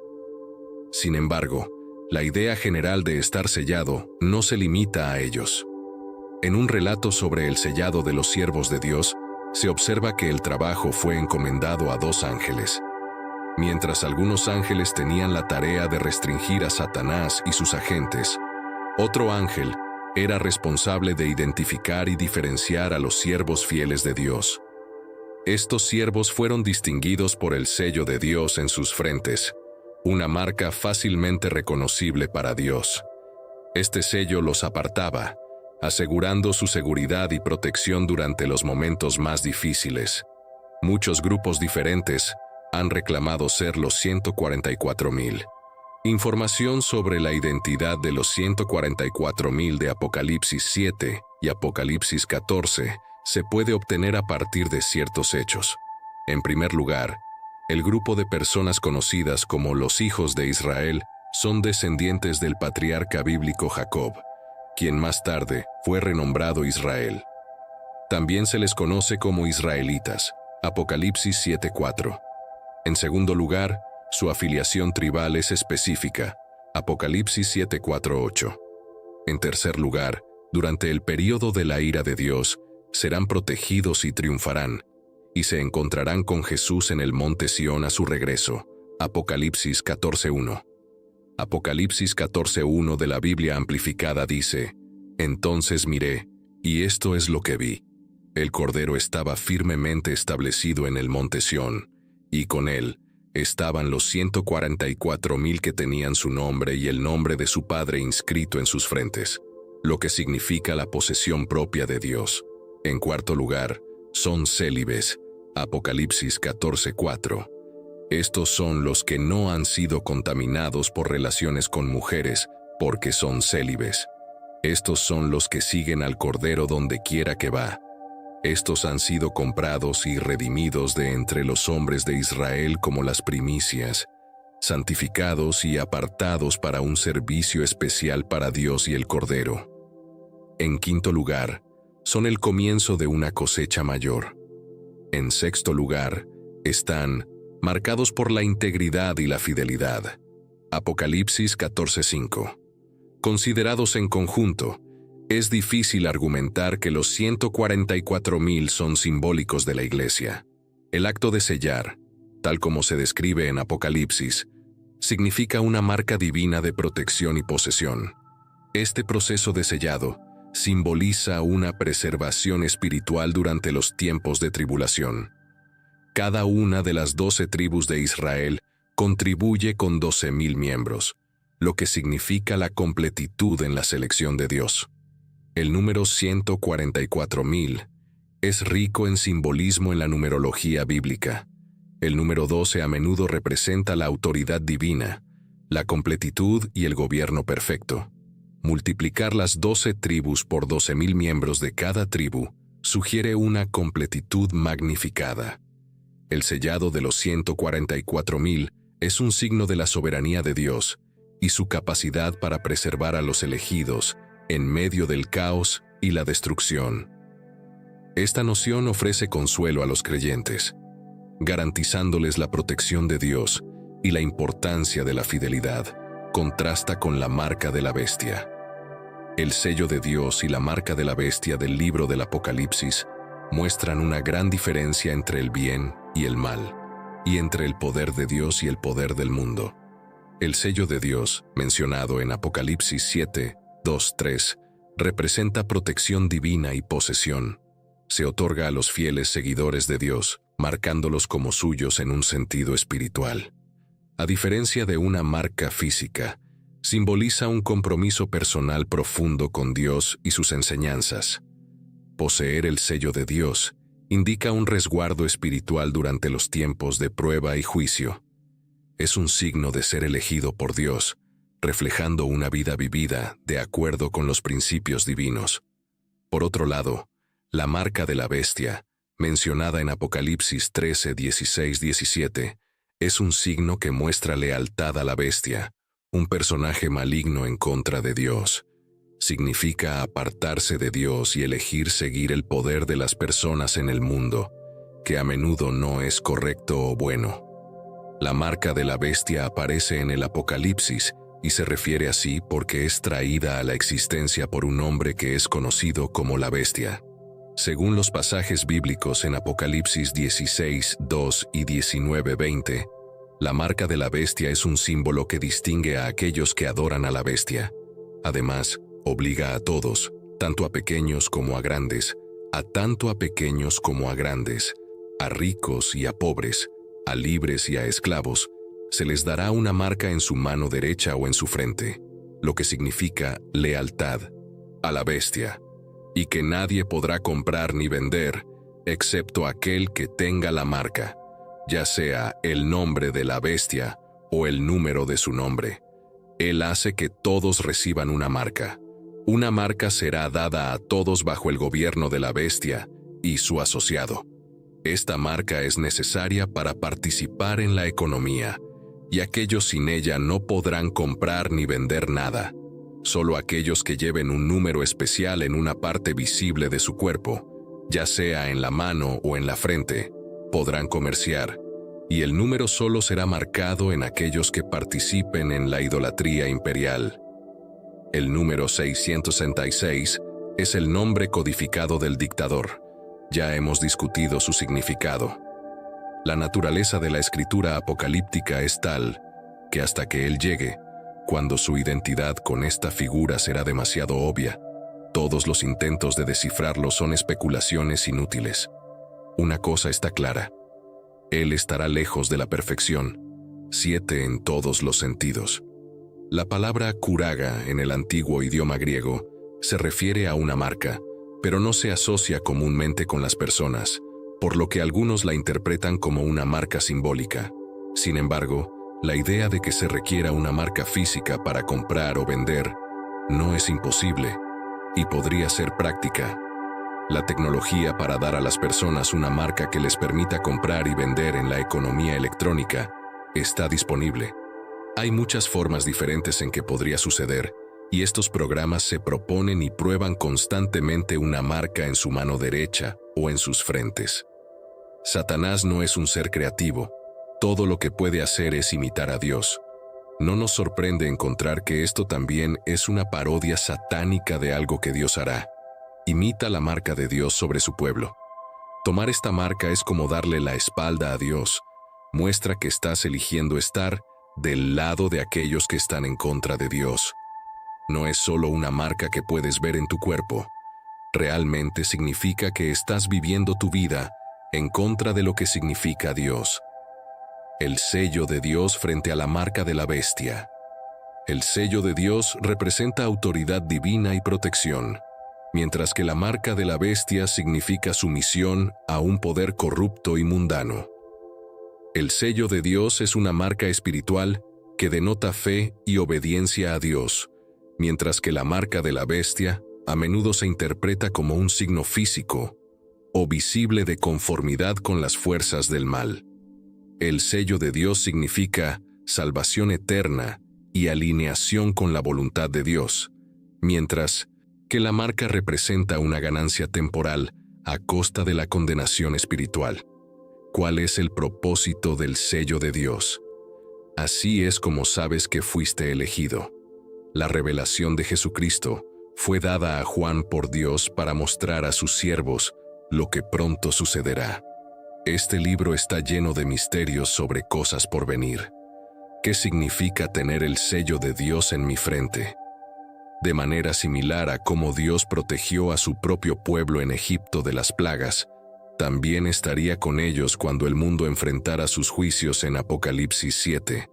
[SPEAKER 1] Sin embargo, la idea general de estar sellado no se limita a ellos. En un relato sobre el sellado de los siervos de Dios, se observa que el trabajo fue encomendado a 2 ángeles. Mientras algunos ángeles tenían la tarea de restringir a Satanás y sus agentes, otro ángel era responsable de identificar y diferenciar a los siervos fieles de Dios. Estos siervos fueron distinguidos por el sello de Dios en sus frentes, una marca fácilmente reconocible para Dios. Este sello los apartaba, asegurando su seguridad y protección durante los momentos más difíciles. Muchos grupos diferentes han reclamado ser los 144,000. Información sobre la identidad de los 144,000 de Apocalipsis 7 y Apocalipsis 14 se puede obtener a partir de ciertos hechos. En primer lugar, el grupo de personas conocidas como los hijos de Israel son descendientes del patriarca bíblico Jacob, quien más tarde fue renombrado Israel. También se les conoce como israelitas, Apocalipsis 7:4. En segundo lugar, su afiliación tribal es específica, Apocalipsis 7:4-8. En tercer lugar, durante el período de la ira de Dios, serán protegidos y triunfarán, y se encontrarán con Jesús en el monte Sión a su regreso, Apocalipsis 14:1. Apocalipsis 14:1 de la Biblia amplificada dice: entonces miré, y esto es lo que vi. El Cordero estaba firmemente establecido en el monte Sión, y con él estaban los 144,000 que tenían su nombre y el nombre de su Padre inscrito en sus frentes, lo que significa la posesión propia de Dios. En cuarto lugar, son célibes, Apocalipsis 14:4. Estos son los que no han sido contaminados por relaciones con mujeres, porque son célibes. Estos son los que siguen al Cordero donde quiera que va. Estos han sido comprados y redimidos de entre los hombres de Israel como las primicias, santificados y apartados para un servicio especial para Dios y el Cordero. En quinto lugar, son el comienzo de una cosecha mayor. En sexto lugar, están marcados por la integridad y la fidelidad. Apocalipsis 14:5. Considerados en conjunto, es difícil argumentar que los 144,000 son simbólicos de la Iglesia. El acto de sellar, tal como se describe en Apocalipsis, significa una marca divina de protección y posesión. Este proceso de sellado simboliza una preservación espiritual durante los tiempos de tribulación. Cada una de las 12 tribus de Israel contribuye con 12,000 miembros, lo que significa la completitud en la selección de Dios. El número 144,000 es rico en simbolismo en la numerología bíblica. El número 12 a menudo representa la autoridad divina, la completitud y el gobierno perfecto. Multiplicar las 12 tribus por 12.000 miembros de cada tribu sugiere una completitud magnificada. El sellado de los 144.000 es un signo de la soberanía de Dios y su capacidad para preservar a los elegidos en medio del caos y la destrucción. Esta noción ofrece consuelo a los creyentes, garantizándoles la protección de Dios, y la importancia de la fidelidad contrasta con la marca de la bestia. El sello de Dios y la marca de la bestia del libro del Apocalipsis muestran una gran diferencia entre el bien y el mal, y entre el poder de Dios y el poder del mundo. El sello de Dios, mencionado en Apocalipsis 7, 2, 3, representa protección divina y posesión. Se otorga a los fieles seguidores de Dios, marcándolos como suyos en un sentido espiritual. A diferencia de una marca física, simboliza un compromiso personal profundo con Dios y sus enseñanzas. Poseer el sello de Dios indica un resguardo espiritual durante los tiempos de prueba y juicio. Es un signo de ser elegido por Dios, reflejando una vida vivida de acuerdo con los principios divinos. Por otro lado, la marca de la bestia, mencionada en Apocalipsis 13, 16, 17, es un signo que muestra lealtad a la bestia, un personaje maligno en contra de Dios. Significa apartarse de Dios y elegir seguir el poder de las personas en el mundo, que a menudo no es correcto o bueno. La marca de la bestia aparece en el Apocalipsis y se refiere así porque es traída a la existencia por un hombre que es conocido como la bestia. Según los pasajes bíblicos en Apocalipsis 16, 2 y 19, 20, la marca de la bestia es un símbolo que distingue a aquellos que adoran a la bestia. Además, obliga a todos, tanto a pequeños como a grandes, a grandes, a ricos y a pobres, a libres y a esclavos, se les dará una marca en su mano derecha o en su frente, lo que significa lealtad a la bestia, y que nadie podrá comprar ni vender, excepto aquel que tenga la marca, ya sea el nombre de la bestia o el número de su nombre. Él hace que todos reciban una marca. Una marca será dada a todos bajo el gobierno de la bestia y su asociado. Esta marca es necesaria para participar en la economía, y aquellos sin ella no podrán comprar ni vender nada. Solo aquellos que lleven un número especial en una parte visible de su cuerpo, ya sea en la mano o en la frente, podrán comerciar, y el número solo será marcado en aquellos que participen en la idolatría imperial. El número 666 es el nombre codificado del dictador. Ya hemos discutido su significado. La naturaleza de la escritura apocalíptica es tal que hasta que él llegue, cuando su identidad con esta figura será demasiado obvia, todos los intentos de descifrarlo son especulaciones inútiles. Una cosa está clara: él estará lejos de la perfección, 7 en todos los sentidos. La palabra kuraga en el antiguo idioma griego se refiere a una marca, pero no se asocia comúnmente con las personas, por lo que algunos la interpretan como una marca simbólica. Sin embargo, la idea de que se requiera una marca física para comprar o vender no es imposible y podría ser práctica. La tecnología para dar a las personas una marca que les permita comprar y vender en la economía electrónica está disponible. Hay muchas formas diferentes en que podría suceder, y estos programas se proponen y prueban constantemente una marca en su mano derecha o en sus frentes. Satanás no es un ser creativo. Todo lo que puede hacer es imitar a Dios. No nos sorprende encontrar que esto también es una parodia satánica de algo que Dios hará. Imita la marca de Dios sobre su pueblo. Tomar esta marca es como darle la espalda a Dios. Muestra que estás eligiendo estar del lado de aquellos que están en contra de Dios. No es solo una marca que puedes ver en tu cuerpo. Realmente significa que estás viviendo tu vida en contra de lo que significa Dios. El sello de Dios frente a la marca de la bestia. El sello de Dios representa autoridad divina y protección, mientras que la marca de la bestia significa sumisión a un poder corrupto y mundano. El sello de Dios es una marca espiritual que denota fe y obediencia a Dios, mientras que la marca de la bestia a menudo se interpreta como un signo físico o visible de conformidad con las fuerzas del mal. El sello de Dios significa salvación eterna y alineación con la voluntad de Dios, mientras que la marca representa una ganancia temporal a costa de la condenación espiritual. ¿Cuál es el propósito del sello de Dios? Así es como sabes que fuiste elegido. La revelación de Jesucristo fue dada a Juan por Dios para mostrar a sus siervos lo que pronto sucederá. Este libro está lleno de misterios sobre cosas por venir. ¿Qué significa tener el sello de Dios en mi frente? De manera similar a cómo Dios protegió a su propio pueblo en Egipto de las plagas, también estaría con ellos cuando el mundo enfrentara sus juicios en Apocalipsis 7.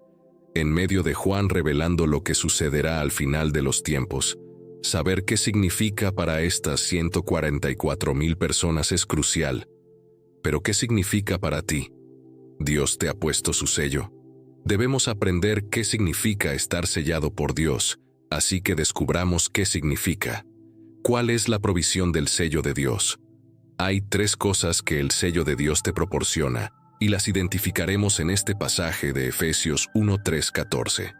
[SPEAKER 1] En medio de Juan revelando lo que sucederá al final de los tiempos, saber qué significa para estas 144,000 personas es crucial. Pero ¿qué significa para ti? Dios te ha puesto su sello. Debemos aprender qué significa estar sellado por Dios, así que descubramos qué significa. ¿Cuál es la provisión del sello de Dios? Hay 3 cosas que el sello de Dios te proporciona, y las identificaremos en este pasaje de Efesios 1:3-14.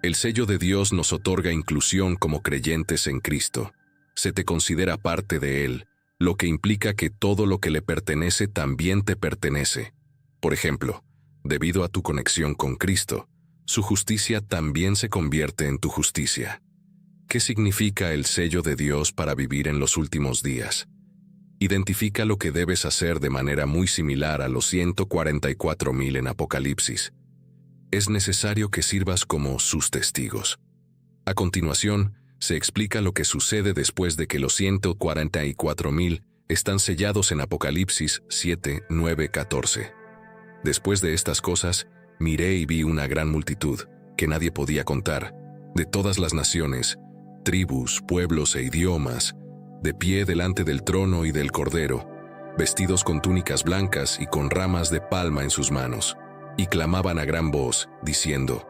[SPEAKER 1] El sello de Dios nos otorga inclusión como creyentes en Cristo. Se te considera parte de Él, lo que implica que todo lo que le pertenece también te pertenece. Por ejemplo, debido a tu conexión con Cristo, su justicia también se convierte en tu justicia. ¿Qué significa el sello de Dios para vivir en los últimos días? Identifica lo que debes hacer de manera muy similar a los 144,000 en Apocalipsis. Es necesario que sirvas como sus testigos. A continuación, se explica lo que sucede después de que los 144,000 están sellados en Apocalipsis 7, 9, 14. Después de estas cosas, miré y vi una gran multitud, que nadie podía contar, de todas las naciones, tribus, pueblos e idiomas, de pie delante del trono y del Cordero, vestidos con túnicas blancas y con ramas de palma en sus manos, y clamaban a gran voz, diciendo: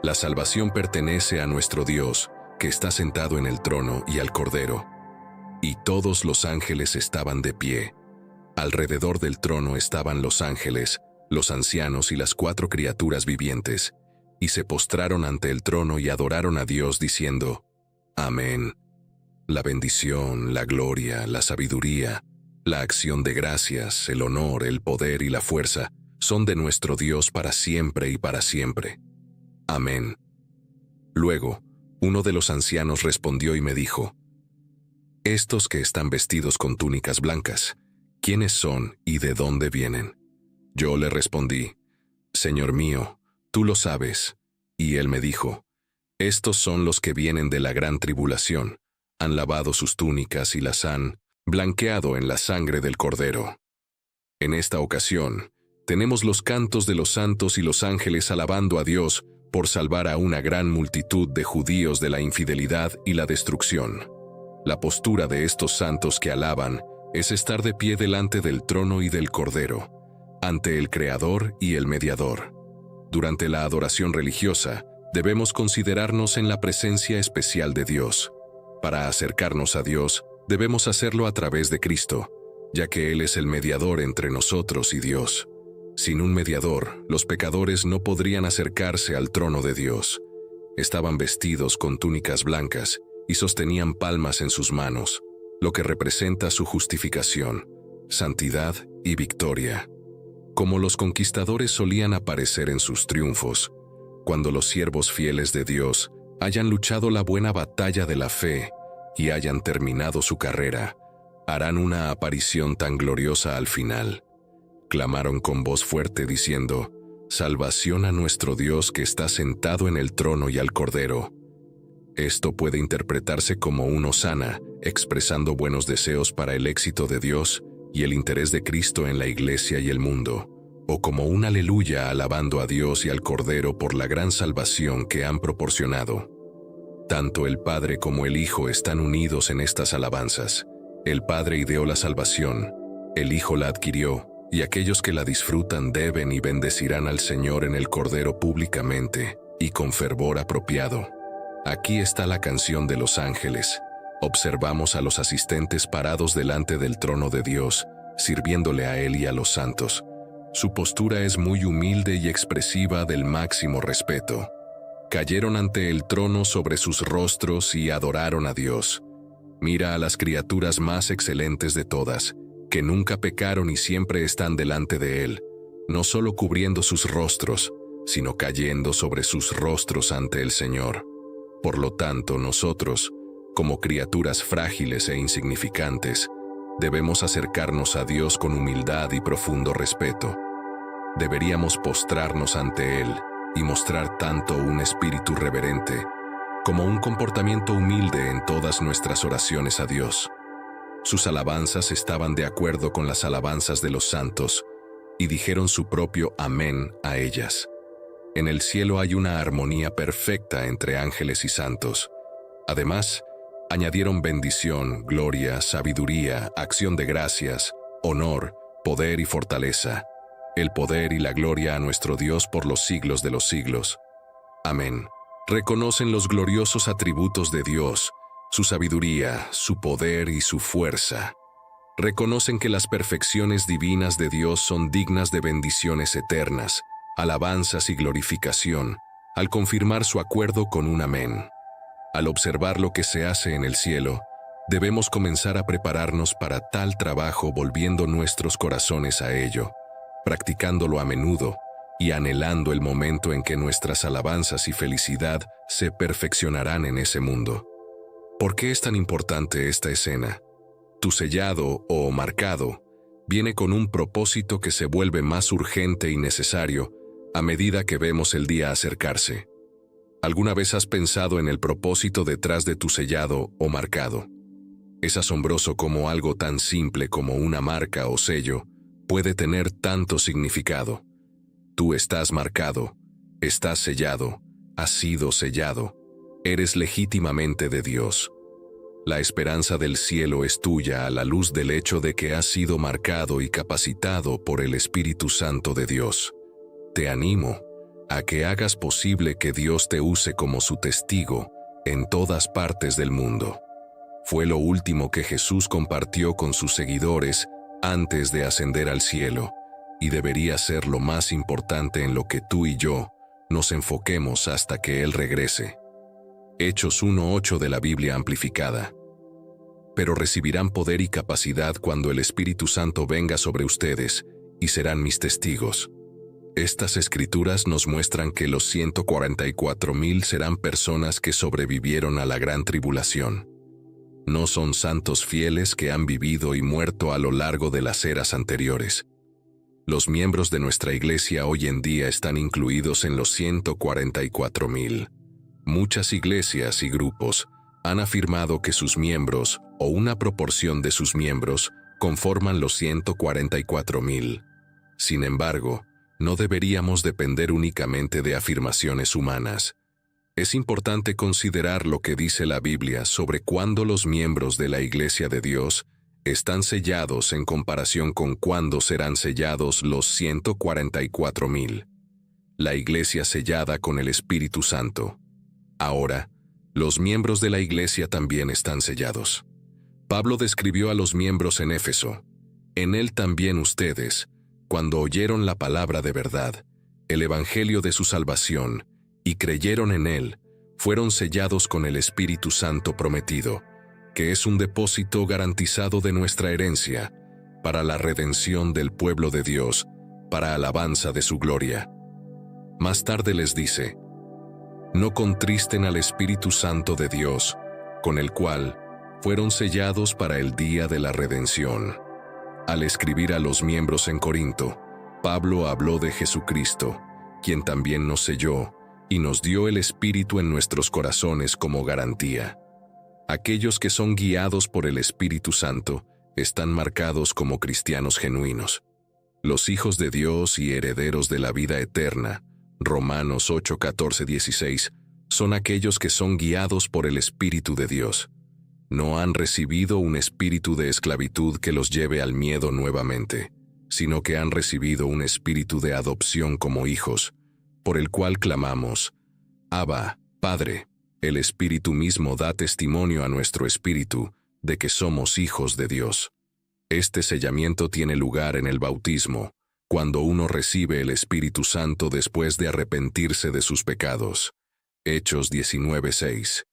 [SPEAKER 1] La salvación pertenece a nuestro Dios, que está sentado en el trono, y al Cordero. Y todos los ángeles estaban de pie. Alrededor del trono estaban los ángeles, los ancianos y las 4 criaturas vivientes, y se postraron ante el trono y adoraron a Dios diciendo: Amén. La bendición, la gloria, la sabiduría, la acción de gracias, el honor, el poder y la fuerza son de nuestro Dios para siempre y para siempre. Amén. Luego, uno de los ancianos respondió y me dijo: Estos que están vestidos con túnicas blancas, ¿quiénes son y de dónde vienen? Yo le respondí: Señor mío, tú lo sabes. Y él me dijo: Estos son los que vienen de la gran tribulación. Han lavado sus túnicas y las han blanqueado en la sangre del Cordero. En esta ocasión, tenemos los cantos de los santos y los ángeles alabando a Dios por salvar a una gran multitud de judíos de la infidelidad y la destrucción. La postura de estos santos que alaban es estar de pie delante del trono y del Cordero, ante el Creador y el Mediador. Durante la adoración religiosa, debemos considerarnos en la presencia especial de Dios. Para acercarnos a Dios, debemos hacerlo a través de Cristo, ya que Él es el mediador entre nosotros y Dios. Sin un mediador, los pecadores no podrían acercarse al trono de Dios. Estaban vestidos con túnicas blancas y sostenían palmas en sus manos, lo que representa su justificación, santidad y victoria. Como los conquistadores solían aparecer en sus triunfos, cuando los siervos fieles de Dios hayan luchado la buena batalla de la fe y hayan terminado su carrera, harán una aparición tan gloriosa al final. Clamaron con voz fuerte diciendo: Salvación a nuestro Dios que está sentado en el trono y al Cordero. Esto puede interpretarse como un hosana, expresando buenos deseos para el éxito de Dios y el interés de Cristo en la Iglesia y el mundo, o como un aleluya alabando a Dios y al Cordero por la gran salvación que han proporcionado. Tanto el Padre como el Hijo están unidos en estas alabanzas. El Padre ideó la salvación, el Hijo la adquirió, y aquellos que la disfrutan deben y bendecirán al Señor en el Cordero públicamente y con fervor apropiado. Aquí está la canción de los ángeles. Observamos a los asistentes parados delante del trono de Dios, sirviéndole a Él y a los santos. Su postura es muy humilde y expresiva del máximo respeto. Cayeron ante el trono sobre sus rostros y adoraron a Dios. Mira a las criaturas más excelentes de todas, que nunca pecaron y siempre están delante de Él, no solo cubriendo sus rostros, sino cayendo sobre sus rostros ante el Señor. Por lo tanto, nosotros, como criaturas frágiles e insignificantes, debemos acercarnos a Dios con humildad y profundo respeto. Deberíamos postrarnos ante Él y mostrar tanto un espíritu reverente como un comportamiento humilde en todas nuestras oraciones a Dios. Sus alabanzas estaban de acuerdo con las alabanzas de los santos y dijeron su propio amén a ellas. En el cielo hay una armonía perfecta entre ángeles y santos. Además, añadieron bendición, gloria, sabiduría, acción de gracias, honor, poder y fortaleza, el poder y la gloria a nuestro Dios por los siglos de los siglos. Amén. Reconocen los gloriosos atributos de Dios, su sabiduría, su poder y su fuerza. Reconocen que las perfecciones divinas de Dios son dignas de bendiciones eternas, alabanzas y glorificación, al confirmar su acuerdo con un amén. Al observar lo que se hace en el cielo, debemos comenzar a prepararnos para tal trabajo volviendo nuestros corazones a ello, practicándolo a menudo y anhelando el momento en que nuestras alabanzas y felicidad se perfeccionarán en ese mundo. ¿Por qué es tan importante esta escena? Tu sellado o marcado viene con un propósito que se vuelve más urgente y necesario a medida que vemos el día acercarse. ¿Alguna vez has pensado en el propósito detrás de tu sellado o marcado? Es asombroso cómo algo tan simple como una marca o sello puede tener tanto significado. Tú estás marcado, estás sellado, has sido sellado, eres legítimamente de Dios. La esperanza del cielo es tuya a la luz del hecho de que has sido marcado y capacitado por el Espíritu Santo de Dios. Te animo a que hagas posible que Dios te use como su testigo en todas partes del mundo. Fue lo último que Jesús compartió con sus seguidores antes de ascender al cielo, y debería ser lo más importante en lo que tú y yo nos enfoquemos hasta que Él regrese. Hechos 1:8 de la Biblia amplificada. Pero recibirán poder y capacidad cuando el Espíritu Santo venga sobre ustedes, y serán mis testigos. Estas escrituras nos muestran que los 144,000 serán personas que sobrevivieron a la gran tribulación. No son santos fieles que han vivido y muerto a lo largo de las eras anteriores. Los miembros de nuestra iglesia hoy en día están incluidos en los 144,000. Muchas iglesias y grupos han afirmado que sus miembros, o una proporción de sus miembros, conforman los 144,000. Sin embargo, no deberíamos depender únicamente de afirmaciones humanas. Es importante considerar lo que dice la Biblia sobre cuándo los miembros de la Iglesia de Dios están sellados en comparación con cuándo serán sellados los 144,000. La Iglesia sellada con el Espíritu Santo. Ahora, los miembros de la Iglesia también están sellados. Pablo describió a los miembros en Éfeso. En él también ustedes, cuando oyeron la palabra de verdad, el evangelio de su salvación, y creyeron en él, fueron sellados con el Espíritu Santo prometido, que es un depósito garantizado de nuestra herencia, para la redención del pueblo de Dios, para alabanza de su gloria. Más tarde les dice: no contristen al Espíritu Santo de Dios, con el cual fueron sellados para el día de la redención. Al escribir a los miembros en Corinto, Pablo habló de Jesucristo, quien también nos selló y nos dio el Espíritu en nuestros corazones como garantía. Aquellos que son guiados por el Espíritu Santo están marcados como cristianos genuinos. Los hijos de Dios y herederos de la vida eterna, Romanos 8:14-16, son aquellos que son guiados por el Espíritu de Dios. No han recibido un espíritu de esclavitud que los lleve al miedo nuevamente, sino que han recibido un espíritu de adopción como hijos, por el cual clamamos: Abba, Padre. El Espíritu mismo da testimonio a nuestro espíritu de que somos hijos de Dios. Este sellamiento tiene lugar en el bautismo, cuando uno recibe el Espíritu Santo después de arrepentirse de sus pecados. Hechos 19:6.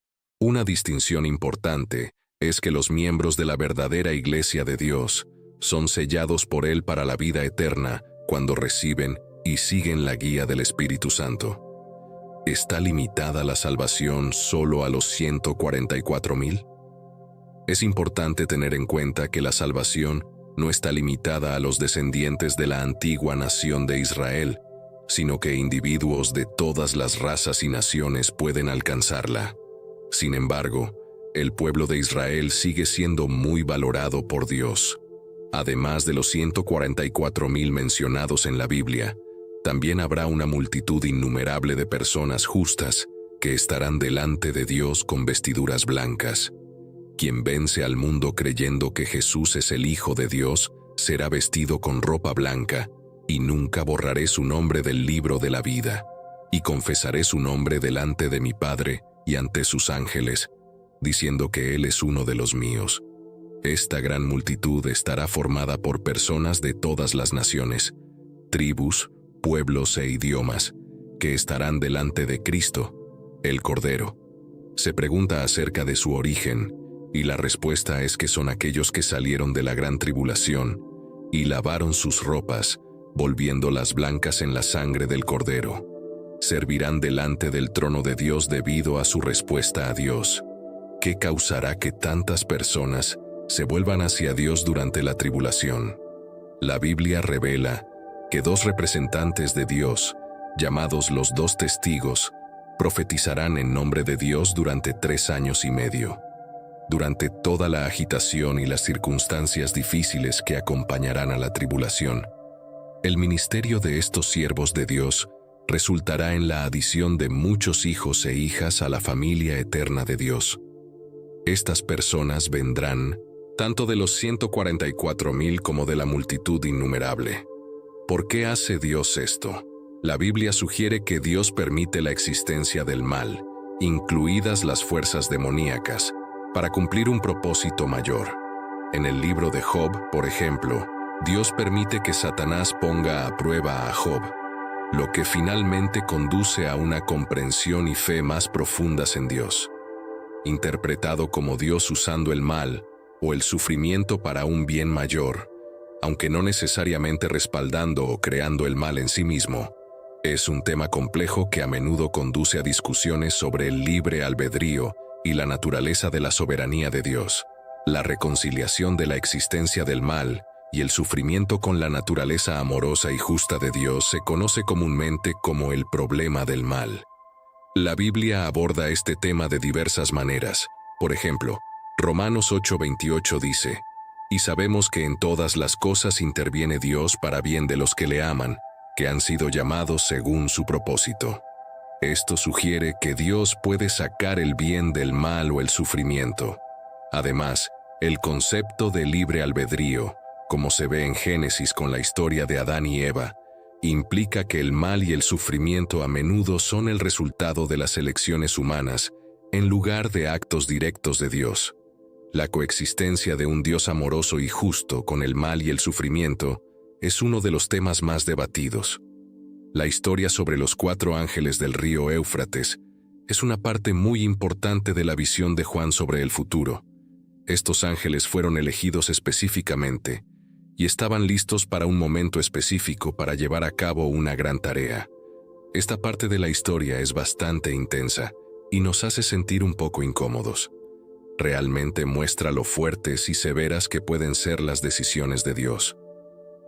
[SPEAKER 1] Una distinción importante es que los miembros de la verdadera Iglesia de Dios son sellados por Él para la vida eterna cuando reciben y siguen la guía del Espíritu Santo. ¿Está limitada la salvación solo a los 144,000? Es importante tener en cuenta que la salvación no está limitada a los descendientes de la antigua nación de Israel, sino que individuos de todas las razas y naciones pueden alcanzarla. Sin embargo, el pueblo de Israel sigue siendo muy valorado por Dios. Además de los 144,000 mencionados en la Biblia, también habrá una multitud innumerable de personas justas que estarán delante de Dios con vestiduras blancas. Quien vence al mundo creyendo que Jesús es el Hijo de Dios, será vestido con ropa blanca, y nunca borraré su nombre del libro de la vida, y confesaré su nombre delante de mi Padre y ante sus ángeles, diciendo que Él es uno de los míos. Esta gran multitud estará formada por personas de todas las naciones, tribus, pueblos e idiomas, que estarán delante de Cristo, el Cordero. Se pregunta acerca de su origen, y la respuesta es que son aquellos que salieron de la gran tribulación y lavaron sus ropas, volviéndolas blancas en la sangre del Cordero. Servirán delante del trono de Dios debido a su respuesta a Dios. ¿Qué causará que tantas personas se vuelvan hacia Dios durante la tribulación? La Biblia revela que dos representantes de Dios, llamados los dos testigos, profetizarán en nombre de Dios durante 3 años y medio. Durante toda la agitación y las circunstancias difíciles que acompañarán a la tribulación, el ministerio de estos siervos de Dios resultará en la adición de muchos hijos e hijas a la familia eterna de Dios. Estas personas vendrán tanto de los 144,000 como de la multitud innumerable. ¿Por qué hace Dios esto? La Biblia sugiere que Dios permite la existencia del mal, incluidas las fuerzas demoníacas, para cumplir un propósito mayor. En el libro de Job, por ejemplo, Dios permite que Satanás ponga a prueba a Job, lo que finalmente conduce a una comprensión y fe más profundas en Dios. Interpretado como Dios usando el mal o el sufrimiento para un bien mayor, aunque no necesariamente respaldando o creando el mal en sí mismo, es un tema complejo que a menudo conduce a discusiones sobre el libre albedrío y la naturaleza de la soberanía de Dios. La reconciliación de la existencia del mal y el sufrimiento con la naturaleza amorosa y justa de Dios se conoce comúnmente como el problema del mal. La Biblia aborda este tema de diversas maneras. Por ejemplo, Romanos 8:28 dice: «Y sabemos que en todas las cosas interviene Dios para bien de los que le aman, que han sido llamados según su propósito». Esto sugiere que Dios puede sacar el bien del mal o el sufrimiento. Además, el concepto de libre albedrío, como se ve en Génesis con la historia de Adán y Eva, implica que el mal y el sufrimiento a menudo son el resultado de las elecciones humanas, en lugar de actos directos de Dios. La coexistencia de un Dios amoroso y justo con el mal y el sufrimiento es uno de los temas más debatidos. La historia sobre los 4 ángeles del río Éufrates es una parte muy importante de la visión de Juan sobre el futuro. Estos ángeles fueron elegidos específicamente y estaban listos para un momento específico para llevar a cabo una gran tarea. Esta parte de la historia es bastante intensa y nos hace sentir un poco incómodos. Realmente muestra lo fuertes y severas que pueden ser las decisiones de Dios.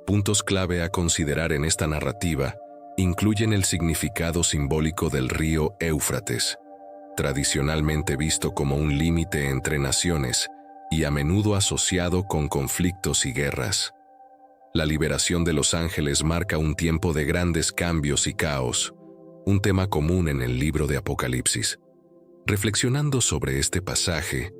[SPEAKER 1] Puntos clave a considerar en esta narrativa incluyen el significado simbólico del río Éufrates, tradicionalmente visto como un límite entre naciones y a menudo asociado con conflictos y guerras. La liberación de los ángeles marca un tiempo de grandes cambios y caos, un tema común en el libro de Apocalipsis. Reflexionando sobre este pasaje,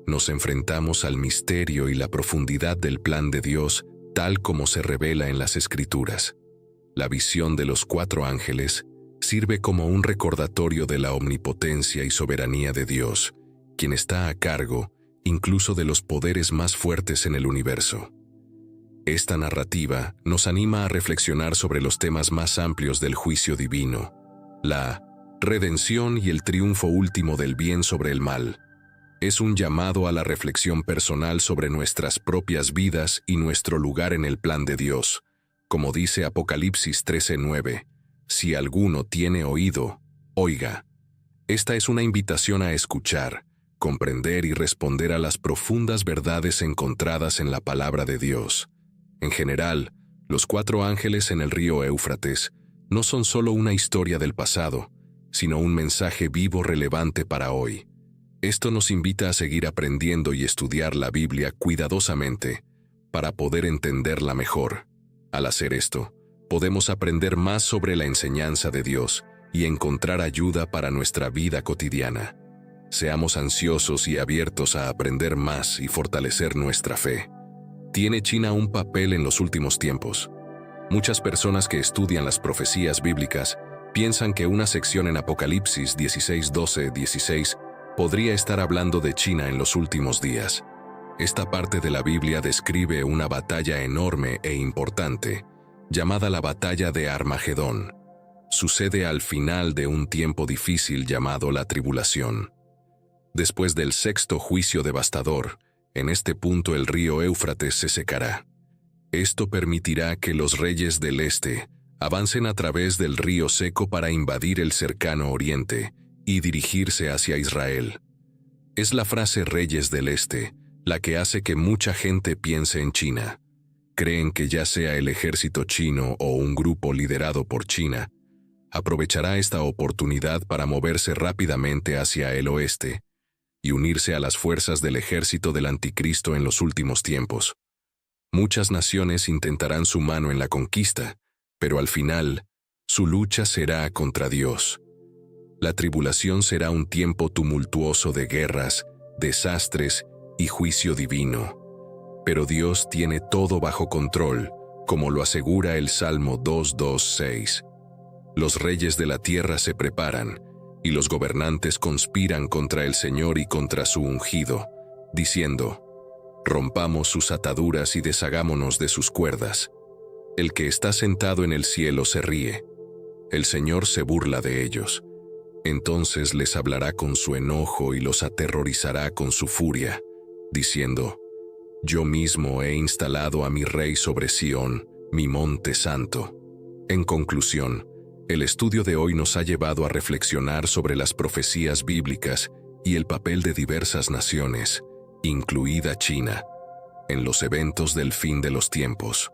[SPEAKER 1] nos enfrentamos al misterio y la profundidad del plan de Dios tal como se revela en las Escrituras. La visión de los 4 ángeles Sirve como un recordatorio de la omnipotencia y soberanía de Dios, quien está a cargo incluso de los poderes más fuertes en el universo. Esta narrativa nos anima a reflexionar sobre los temas más amplios del juicio divino, la redención y el triunfo último del bien sobre el mal. Es un llamado a la reflexión personal sobre nuestras propias vidas y nuestro lugar en el plan de Dios. Como dice Apocalipsis 13:9, si alguno tiene oído, oiga. Esta es una invitación a escuchar, comprender y responder a las profundas verdades encontradas en la palabra de Dios. En general, los 4 ángeles en el río Éufrates no son solo una historia del pasado, sino un mensaje vivo relevante para hoy. Esto nos invita a seguir aprendiendo y estudiar la Biblia cuidadosamente para poder entenderla mejor. Al hacer esto, podemos aprender más sobre la enseñanza de Dios y encontrar ayuda para nuestra vida cotidiana. Seamos ansiosos y abiertos a aprender más y fortalecer nuestra fe. ¿Tiene China un papel en los últimos tiempos? Muchas personas que estudian las profecías bíblicas piensan que una sección en Apocalipsis 16:12-16 podría estar hablando de China en los últimos días. Esta parte de la Biblia describe una batalla enorme e importante, llamada la Batalla de Armagedón. Sucede al final de un tiempo difícil llamado la Tribulación. Después del 6º juicio devastador, en este punto el río Éufrates se secará. Esto permitirá que los reyes del este avancen a través del río seco para invadir el cercano oriente y dirigirse hacia Israel. Es la frase reyes del este la que hace que mucha gente piense en China. Creen que ya sea el ejército chino o un grupo liderado por China, aprovechará esta oportunidad para moverse rápidamente hacia el oeste y unirse a las fuerzas del ejército del anticristo en los últimos tiempos. Muchas naciones intentarán su mano en la conquista, pero al final, su lucha será contra Dios. La tribulación será un tiempo tumultuoso de guerras, desastres y juicio divino. Pero Dios tiene todo bajo control, como lo asegura el Salmo 2:2-6. Los reyes de la tierra se preparan, y los gobernantes conspiran contra el Señor y contra su ungido, diciendo: rompamos sus ataduras y deshagámonos de sus cuerdas. El que está sentado en el cielo se ríe. El Señor se burla de ellos. Entonces les hablará con su enojo y los aterrorizará con su furia, diciendo: yo mismo he instalado a mi rey sobre Sión, mi monte santo. En conclusión, el estudio de hoy nos ha llevado a reflexionar sobre las profecías bíblicas y el papel de diversas naciones, incluida China, en los eventos del fin de los tiempos.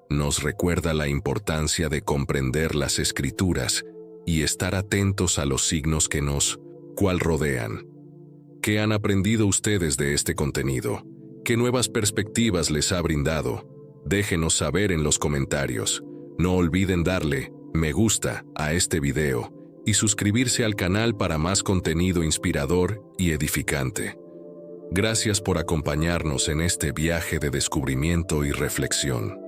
[SPEAKER 1] Nos recuerda la importancia de comprender las Escrituras y estar atentos a los signos que nos rodean. ¿Qué han aprendido ustedes de este contenido? ¿Qué nuevas perspectivas les ha brindado? Déjenos saber en los comentarios. No olviden darle me gusta a este video y suscribirse al canal para más contenido inspirador y edificante. Gracias por acompañarnos en este viaje de descubrimiento y reflexión.